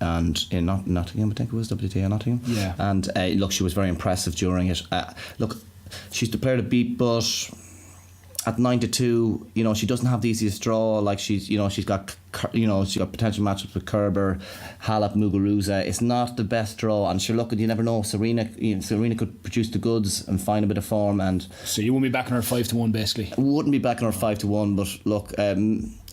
And in Nottingham, I think it was WTA Nottingham. Yeah. And look, she was very impressive during it. Look, she's the player to beat, but at 9-2, she doesn't have the easiest draw. Like, she's got potential matchups with Kerber, Halep, Muguruza. It's not the best draw, and sure, look, you never know. Serena could produce the goods and find a bit of form, and so you won't be backing her 5-1 basically. I wouldn't be backing her 5-1, but look.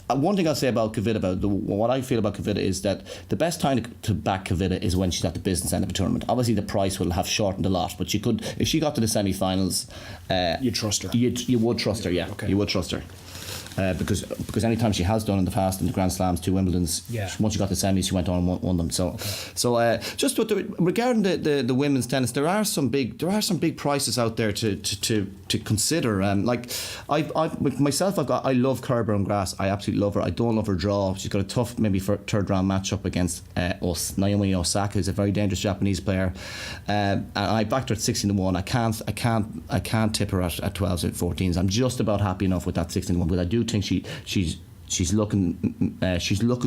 One thing I'll say about Kvitova, what I feel about Kvitova is that the best time to back Kvitova is when she's at the business end of a tournament. Obviously, the price will have shortened a lot, but you could, if she got to the semi-finals, you'd trust her. You would trust her, yeah. Okay. You would trust her. Because any time she has done in the past in the Grand Slams, 2 Wimbledons, once she got to the semis, she went on and won them. So just regarding the women's tennis, there are some big prices out there to consider. Like I myself, I love Kerber on grass. I absolutely love her. I don't love her draw. She's got a tough maybe third round matchup against Naomi Osaka, who's a very dangerous Japanese player. And I backed her at 16 to 1. I can't tip her at 12s and 14s. I'm just about happy enough with that 16 to 1, because I do think she's looking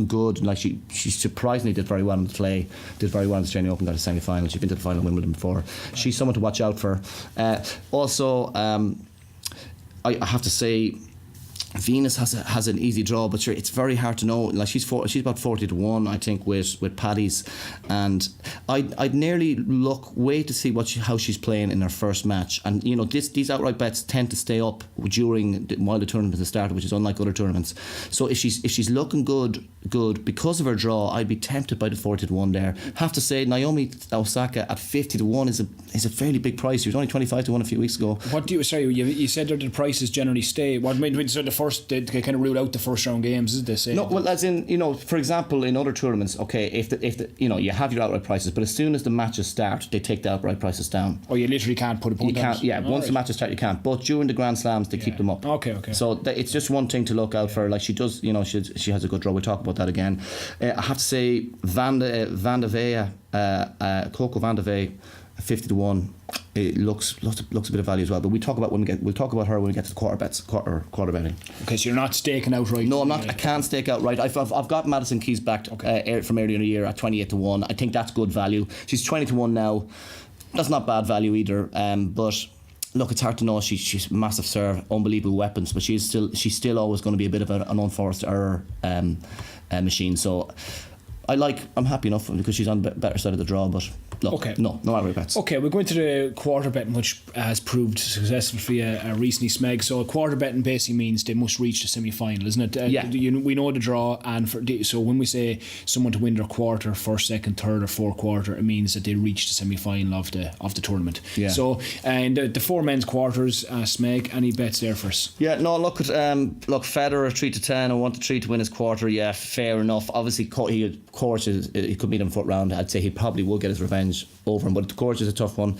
good. Like, she surprisingly did very well on the clay, did very well in the Australian Open, got a semi-final. She's been to the final of Wimbledon before. Right. She's someone to watch out for. Also, I have to say, Venus has an easy draw, but sure, it's very hard to know. Like, she's about 40 to 1, I think, with Paddy's, and I'd nearly wait to see how she's playing in her first match. And these outright bets tend to stay up while the tournament has started, which is unlike other tournaments. So if she's looking good because of her draw, I'd be tempted by the 40 to 1 there. Have to say, Naomi Osaka at 50 to 1 is a fairly big price. She was only 25 to 1 a few weeks ago. You said that the prices generally stay. What I mean, so they kind of rule out the first round games, is they say? No, well, as in, for example, in other tournaments, okay, if you have your outright prices, but as soon as the matches start, they take the outright prices down. Oh, you literally can't put a punt down. You can't. Once the matches start, you can't. But during the Grand Slams, they keep them up. Okay. So it's just one thing to look out for. Like, she does, she has a good draw. We'll talk about that again. I have to say, Coco Van de Vee, 50 to 1. It looks a bit of value as well. But we'll talk about her when we get to the quarter betting. Okay, so you're not staking outright. No, I'm not. I can't stake outright. I've got Madison Keys back from earlier in the year at 28 to 1. I think that's good value. She's 20 to 1 now. That's not bad value either. But look, it's hard to know. She's massive serve, unbelievable weapons, but she's still always going to be a bit of an unforced error machine. So I'm happy enough because she's on the better side of the draw. But look, okay. no outright bets. Okay, we're going to the quarter betting, which has proved successful for you recently, Smeg. So quarter betting basically means they must reach the semi-final, isn't it? Yeah. We know the draw, and so when we say someone to win their quarter, first, second, third, or fourth quarter, it means that they reach the semi-final of the tournament. Yeah. So and the 4 men's quarters, Smeg, any bets there for us? Yeah, no, look Federer 3 to 10, I want the 3 to win his quarter. Yeah, fair enough. Obviously, he could meet him foot round. I'd say he probably will get his revenge over him, but the course is a tough one.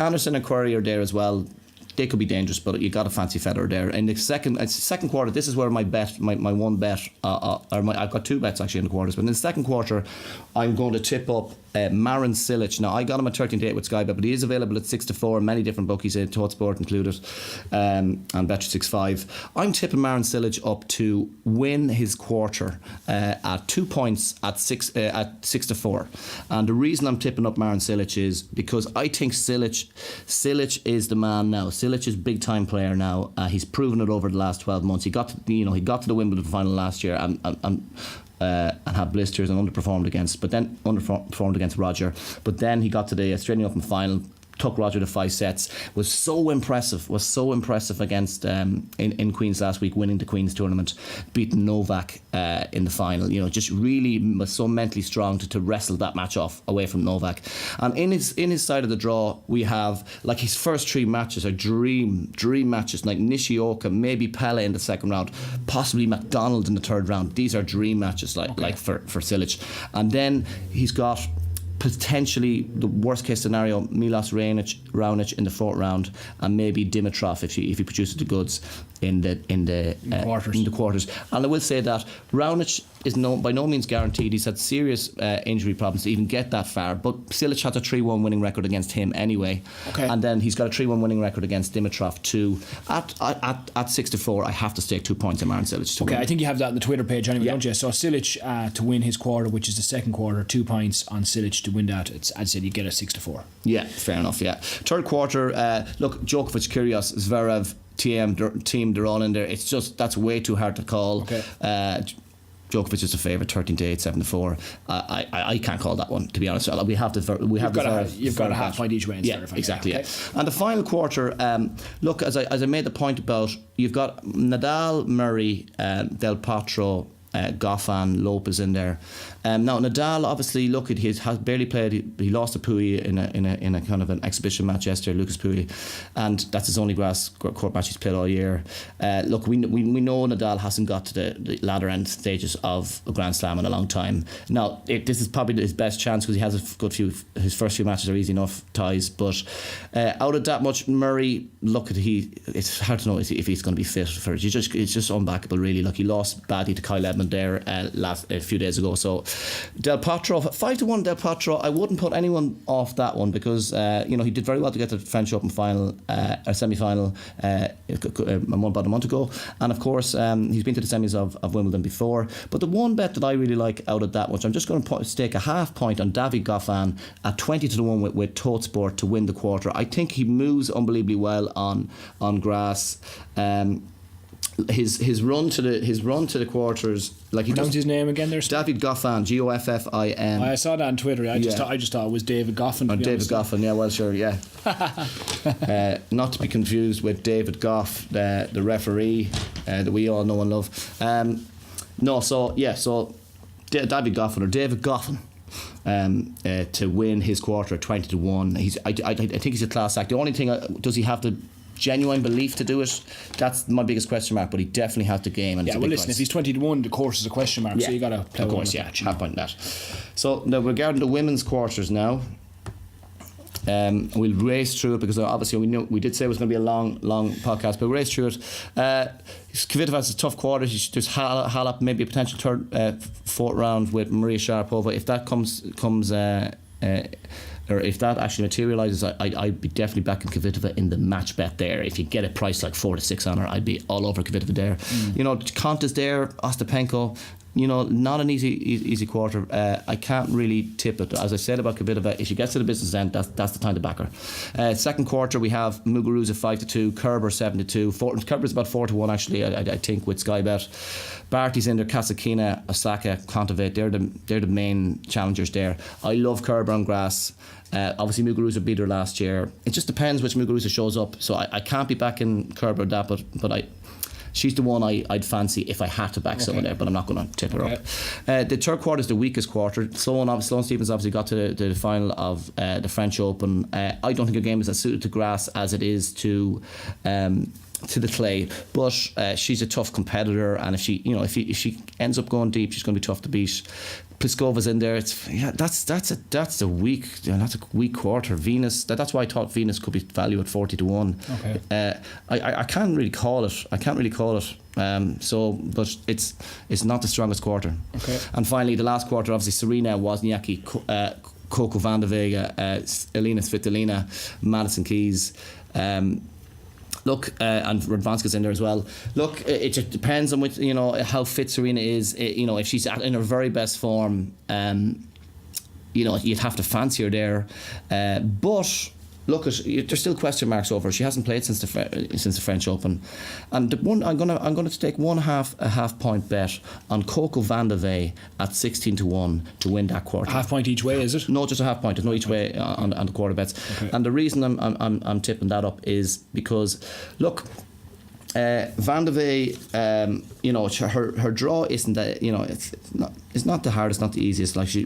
Anderson and Curry are there as well. They could be dangerous, but you got to fancy Federer there. In the second quarter, this is where my one bet, I've got 2 bets actually in the quarters. But in the second quarter, I'm going to tip up Marin Cilic. Now I got him at 13-8 with Sky Bet, but he is available at 6 to 4. Many different bookies, TalkSport included, and Bet365. I'm tipping Marin Cilic up to win his quarter at 2 points at 6 to 4. And the reason I'm tipping up Marin Cilic is because I think Cilic is the man now. Cilic is a big time player now. He's proven it over the last 12 months. He got to the Wimbledon final last year and had blisters and underperformed against Roger. But then he got to the Australian Open final, took Roger to 5 sets, was so impressive against in Queen's last week, winning the Queen's tournament, beating Novak in the final. Just really was so mentally strong to wrestle that match off away from Novak. And in his side of the draw, we have like his first 3 matches are dream matches, like Nishioka, maybe Pele in the second round, possibly McDonald in the third round. These are dream matches like for Cilic. And then he's got potentially the worst case scenario, Milos Raonic in the 4th round, and maybe Dimitrov if he produces the goods in the quarters. And I will say that Raonic is by no means guaranteed. He's had serious injury problems to even get that far, but Cilic had a 3-1 winning record against him anyway. Okay. And then he's got a 3-1 winning record against Dimitrov too. At 6 to 4, I have to stake 2 points on Marin Cilic to win. I think you have that on the Twitter page anyway, don't you? So Cilic to win his quarter, which is the second quarter, 2 points on Cilic to win that. I'd say you get a 6 to 4. Yeah, fair enough. Yeah, third quarter. Look, Djokovic, Kyrgios, Zverev, team, they're all in there. It's just that's way too hard to call. Okay. Djokovic is a favourite, 13-8, 7 to 4. I can't call that one, to be honest. You've got a half point each way. Yeah, exactly. Okay. Yeah. And the final quarter, look, as I made the point about, you've got Nadal, Murray, Del Potro, Goffin, Lopez in there. Now Nadal, obviously, look, he has barely played. He lost to Pouille in a kind of an exhibition match yesterday, Lucas Pouille, and that's his only grass court match he's played all year. Look, we know Nadal hasn't got to the ladder end stages of a Grand Slam in a long time. Now this is probably his best chance because he has a good few. His first few matches are easy enough ties, but out of that much, Murray, look, it's hard to know if he's going to be fit for it. It's just unbackable, really. Look, he lost badly to Kyle Edmund there a few days ago. So Del Potro, 5 to 1 Del Potro. I wouldn't put anyone off that one because he did very well to get to the French Open final or semi-final about a month ago, and of course he's been to the semis of Wimbledon before. But the one bet that I really like out of that much, I'm just going to stake a half point on David Goffin at 20 to 1 with TalkSport to win the quarter. I think he moves unbelievably well on grass. His run to the quarters, like he pronounce his name again there. David Goffin, Goffin. I saw that on Twitter. I just thought it was David Goffin. David Goffin, yeah, well, sure, yeah. Not to be confused with David Goff, the referee that we all know and love. So David Goffin or David Goffin. To win his quarter at 20 to 1. I think he's a class act. The only thing, does he have the genuine belief to do it? That's my biggest question mark, but he definitely has the game. And listen, if he's 20 to 1, the course is a question mark, so you got to play of course, half point that. So now regarding the women's quarters now, we'll race through it because obviously we did say it was going to be a long podcast, but we'll race through it. Kvitova has a tough quarter. There's Halep, maybe a potential third, 4th round with Maria Sharapova. If that comes or if that actually materialises, I'd be definitely backing Kvitova in the match bet there. If you get a price like 4 to 6 on her, I'd be all over Kvitova there. You know, Konta's there, Ostapenko. You know, not an easy quarter. I can't really tip it. As I said about Kvitova, if she gets to the business end, that's the time to back her. Second quarter, we have Muguruza 5-2, Kerber 7-2. Kerber's about 4-1 actually. I think with Sky Bet. Barty's in there, Kasatkina, Osaka, Kontaveit. They're the main challengers there. I love Kerber on grass. Obviously Muguruza beat her last year. It just depends which Muguruza shows up. So I can't be backing Kerber with that, but she's the one I'd fancy if I had to back someone there, but I'm not going to tip her up. The third quarter is the weakest quarter. Sloane Stephens obviously got to the final of the French Open. I don't think her game is as suited to grass as it is to the clay, but she's a tough competitor, and if she ends up going deep, she's going to be tough to beat. Pliskova's in there. That's a weak quarter. Venus. That's why I thought Venus could be valued at 40-1. Okay. I can't really call it. But it's not the strongest quarter. Okay. And finally, the last quarter, obviously Serena, Wozniacki, Coco van der Vega, Elina Svitolina, Madison Keys. Look, and Radvanska's in there as well. Look, it just depends on which, how fit Serena is. If she's in her very best form, you'd have to fancy her there. But look, there's still question marks over her. She hasn't played since the French Open, and I'm going to take a half point bet on Coco van der Vey at 16-1 to win that quarter. A half point each way, is it? No, just a half point. There's no each way on the quarter bets. Okay. And the reason I'm tipping that up is because look. Van der Vey, her draw isn't that, it's not the hardest, not the easiest. Like she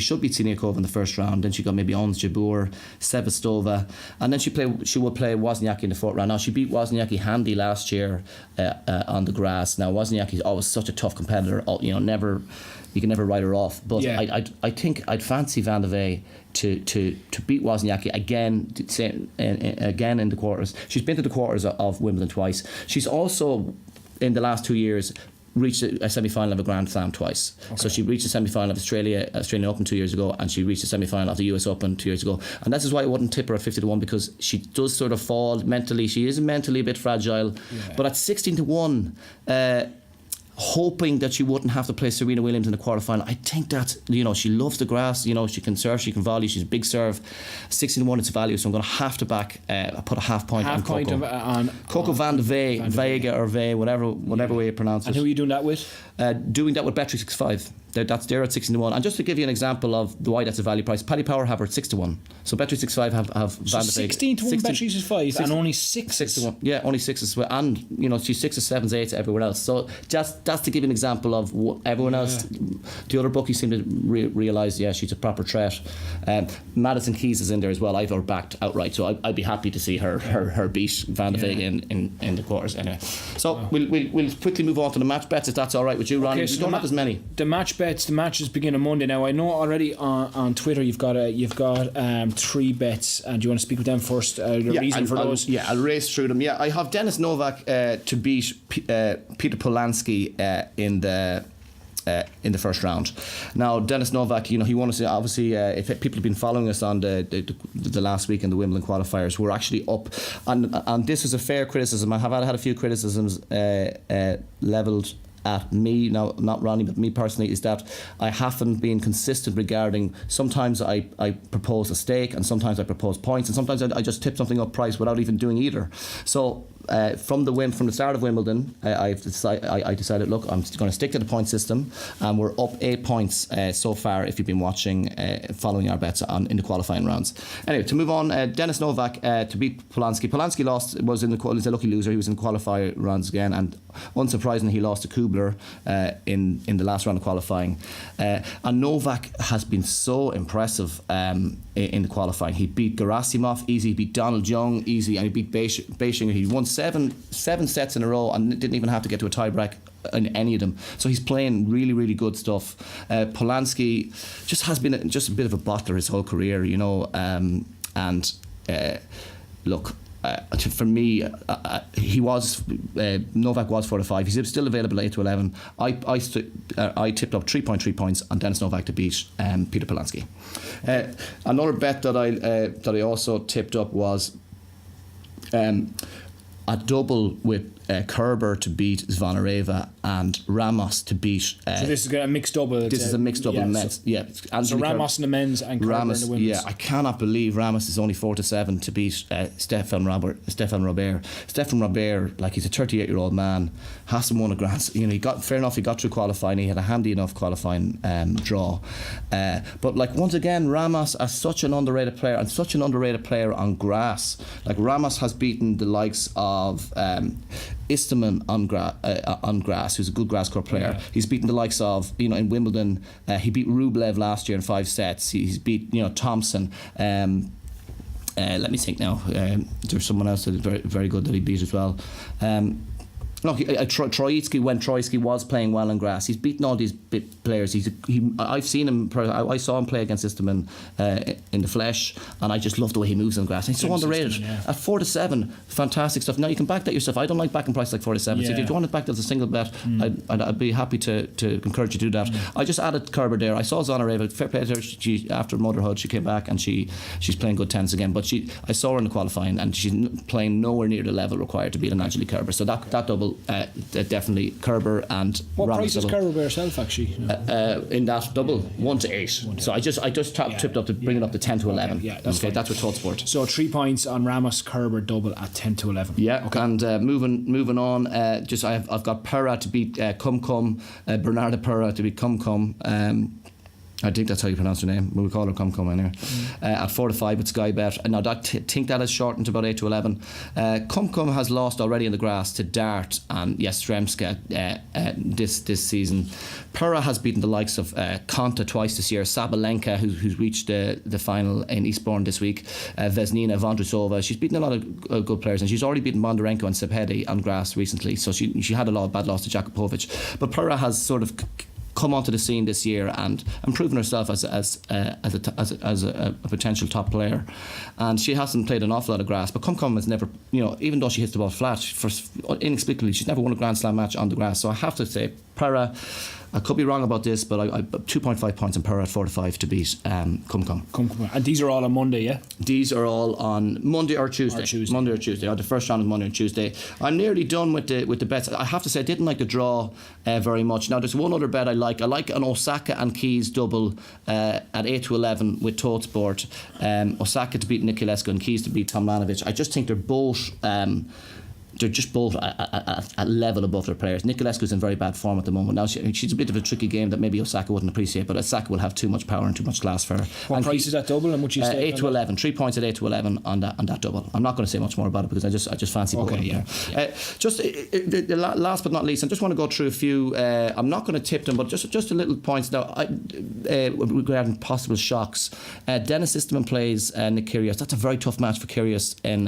should beat Siniakova in the first round. Then she got maybe Ons Jabeur, Sevastova, and then she would play Wozniacki in the fourth round. Now she beat Wozniacki handy last year on the grass. Now Wozniacki is always such a tough competitor. You can never write her off. But yeah. I think I'd fancy Van der Vey to beat Wozniacki again in the quarters. She's been to the quarters of Wimbledon twice. She's also, in the last 2 years, reached a semi-final of a Grand Slam twice. Okay. So she reached a semi-final of Australian Open 2 years ago, and she reached a semi-final of the US Open 2 years ago. And this is why I wouldn't tip her at 50-1, because she does sort of fall mentally. She is mentally a bit fragile. Yeah. But at 16-1, hoping that she wouldn't have to play Serena Williams in the quarterfinal. I think that she loves the grass. She can serve, she can volley. She's a big serve. 16-1, it's value. So I'm going to have to back. Put a half point on Coco. Coco van der Vey, Vega or Vey, whatever way you pronounce it. And who are you doing that with? Doing that with Bet365. They're at 16-1. And just to give you an example of why that's a value price, Paddy Power have her at 6-1 So Bet365 have Van der Vey 16-1 Bet365 and only 6-1. Yeah, only 6 and she's 6s, 7s, 8s everywhere else. So just that's to give you an example of what everyone else. The other bookies seem to realise she's a proper threat. Madison Keys is in there as well. I've her backed outright, so I'd be happy to see her beat Van der Vey in the quarters anyway. So we'll quickly move on to the match bets if that's all right with you, Ronnie. So we don't have as many. The match bets. The matches begin on Monday. Now I know already on Twitter you've got 3 bets, and do you want to speak with them first? The reason for those? I'll race through them. I have Denis Novak to beat Peter Polansky in the first round. Now Denis Novak, he won us obviously. If people have been following us on the last week in the Wimbledon qualifiers, we're actually up, and this is a fair criticism. I have had a few criticisms levelled at me, now not Ronnie but me personally, is that I haven't been consistent regarding, sometimes I propose a stake and sometimes I propose points and sometimes I just tip something up price without even doing either. So from the start of Wimbledon, I decided, look, I'm going to stick to the point system, and we're up 8 points so far if you've been watching, following our bets in the qualifying rounds. Anyway, to move on, Denis Novak to beat Polansky. Polansky was a lucky loser. He was in the qualifying rounds again, and unsurprisingly he lost to Kubler in the last round of qualifying. And Novak has been so impressive in the qualifying. He beat Gerasimov easy, he beat Donald Young easy, and he beat Beishinger. He won 7 sets in a row and didn't even have to get to a tiebreak in any of them. So he's playing really, really good stuff. Polansky just has been just a bit of a bottler his whole career, look, for me, Novak was 4-5. He's still available at 8-11. I tipped up 3.3 points on Denis Novak to beat Peter Polansky. Another bet that I also tipped up was a double with Kerber to beat Zvonareva and Ramos to beat. So this is a mixed double. This is a mixed double in men's. So Ramos in the men's and Kerber in the women's. Yeah, I cannot believe Ramos is only 4-7 to beat Stefan Robert. Stefan Robert, like, he's a 38-year-old man, hasn't won a Grand. He got through qualifying. He had a handy enough qualifying draw, but like, once again, Ramos as such an underrated player, and such an underrated player on grass. Like, Ramos has beaten the likes of Istomin on grass, who's a good grass court player. Yeah. He's beaten the likes of, in Wimbledon, he beat Rublev last year in 5 sets. He's beat Thompson. Let me think now. There's someone else that is very, very good that he beat as well. Troitsky was playing well on grass. He's beaten all these players. I've seen him. I saw him play against Istomin in the flesh, and I just love the way he moves on grass. And he's so underrated. At 4-7, fantastic stuff. Now you can back that yourself. I don't like backing price like 4-7. So if you want to back that as a single bet, I'd be happy to encourage you to do that. I just added Kerber there. I saw Zvonareva. Fair play to her. After motherhood, she came back and she's playing good tennis again. But I saw her in the qualifying, and she's playing nowhere near the level required to beat an Angelique Kerber. So that double. Definitely Kerber and what Ramos price is Kerber by herself actually? In that double, 1-8. So I just tipped up to bring it up to 10-11. Yeah, that's okay. That's with Todd Sport. So 3 points on Ramos Kerber double at 10-11. Yeah, okay. And moving on, I've got Perra to beat Bernarda Perra to beat I think that's how you pronounce her name. We call her Cum anyway. At 4-5 with Sky Bet. Now think that has shortened to about 8-11. Cum has lost already in the grass to Dart and Yastremska this season. Perra has beaten the likes of Konta twice this year. Sabalenka, who's reached the final in Eastbourne this week. Vesnina Vondrousova. She's beaten a lot of good players, and she's already beaten Bondarenko and Sepedi on grass recently. So she had a lot of bad loss to Jakupovic. But Perra has sort of come onto the scene this year and proven herself as a potential top player, and she hasn't played an awful lot of grass. But Cum has never, even though she hits the ball flat, inexplicably she's never won a Grand Slam match on the grass. So I have to say Perra. I could be wrong about this, but I 2.5 points on Perra at 4-5 to beat Cum. And these are all on Monday, yeah? These are all on Monday or Tuesday. Monday or Tuesday. The first round is Monday and Tuesday. I'm nearly done with the bets. I have to say I didn't like the draw very much. Now there's one other bet I like. I like an Osaka and Keys double at 8-11 with Toad Sport. Osaka to beat Niculescu and Keys to beat Tomljanovic. I just think they're both at level above their players. Niculescu's in very bad form at the moment. Now she's a bit of a tricky game that maybe Osaka wouldn't appreciate, but Osaka will have too much power and too much class for her. What price is that double and what you say? 8-11, 3 points at 8-11 on that double. I'm not going to say much more about it because I just fancy both. Last but not least, I just want to go through a few. I'm not going to tip them, but just a little points now regarding possible shocks. Denis Istomin plays Nick Kyrgios. That's a very tough match for Kyrgios in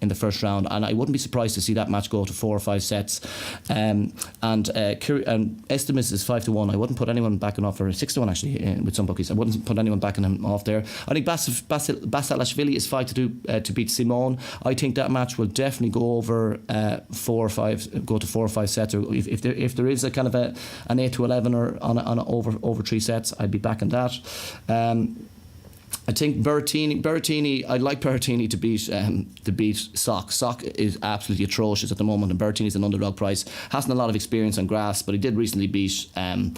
the first round, and I wouldn't be surprised to see that match go to 4 or 5 sets. And Estimus is 5-1. I wouldn't put anyone backing off, or 6-1 actually with some bookies. I wouldn't put anyone backing him off there. I think Basilashvili is 5-2 to beat Simone. I think that match will definitely go over 4 or 5, go to 4 or 5 sets. Or if there is a kind of an 8-11 or on over 3 sets, I'd be backing that. I think Berrettini. I'd like Berrettini to beat Sock. Sock is absolutely atrocious at the moment, and Berrettini's an underdog price. Hasn't a lot of experience on grass, but he did recently beat Dustin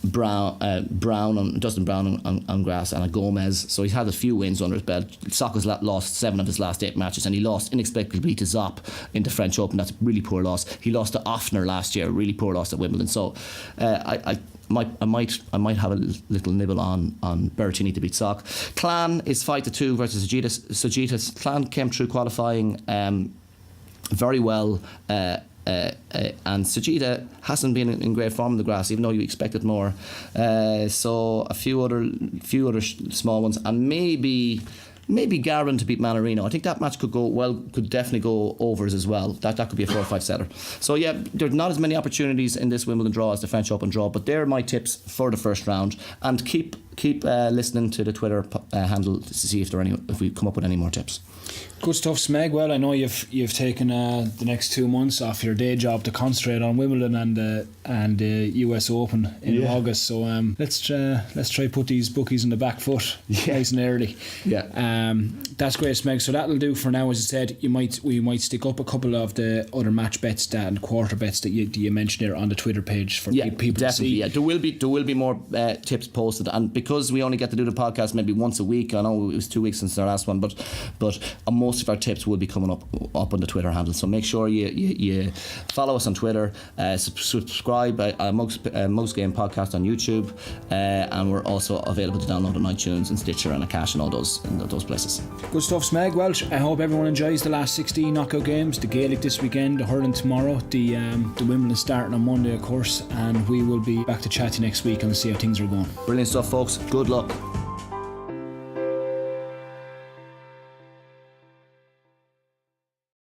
Brown on grass and a Gomez. So he's had a few wins under his belt. Sock has lost 7 of his last 8 matches, and he lost inexplicably to Zopp in the French Open. That's a really poor loss. He lost to Offner last year, really poor loss at Wimbledon. So I might have a little nibble on Berrettini to beat Sock. Clan is 5-2 versus Sojitas. Clan came through qualifying very well, and Sojita hasn't been in great form in the grass, even though you expected more. So a few other small ones, and maybe Garin to beat Manarino. I think that match could definitely go overs as well. That could be a 4 or 5 setter. So yeah, there's not as many opportunities in this Wimbledon draw as the French Open draw, but they're my tips for the first round. And keep keep listening to the Twitter handle to see if we come up with any more tips. Good stuff, Smeg. Well, I know you've taken the next 2 months off your day job to concentrate on Wimbledon and the US Open in August. So let's try put these bookies in the back foot nice and early. Yeah. That's great, Smeg. So that'll do for now. As I said, we might stick up a couple of the other match bets and quarter bets that you mentioned there on the Twitter page for people to see. Yeah, there will be more tips posted, and because we only get to do the podcast maybe once a week, I know it was 2 weeks since our last one, but most of our tips will be coming up on the Twitter handle. So make sure you follow us on Twitter, subscribe Most Game Podcast on YouTube, and we're also available to download on iTunes and Stitcher and Acast and all those places. Good stuff, Smeg. Well, I hope everyone enjoys the last 16 knockout games, the Gaelic this weekend, the Hurling tomorrow, the Wimbledon starting on Monday, of course, and we will be back to chat to you next week and see how things are going. Brilliant stuff, folks. Good luck.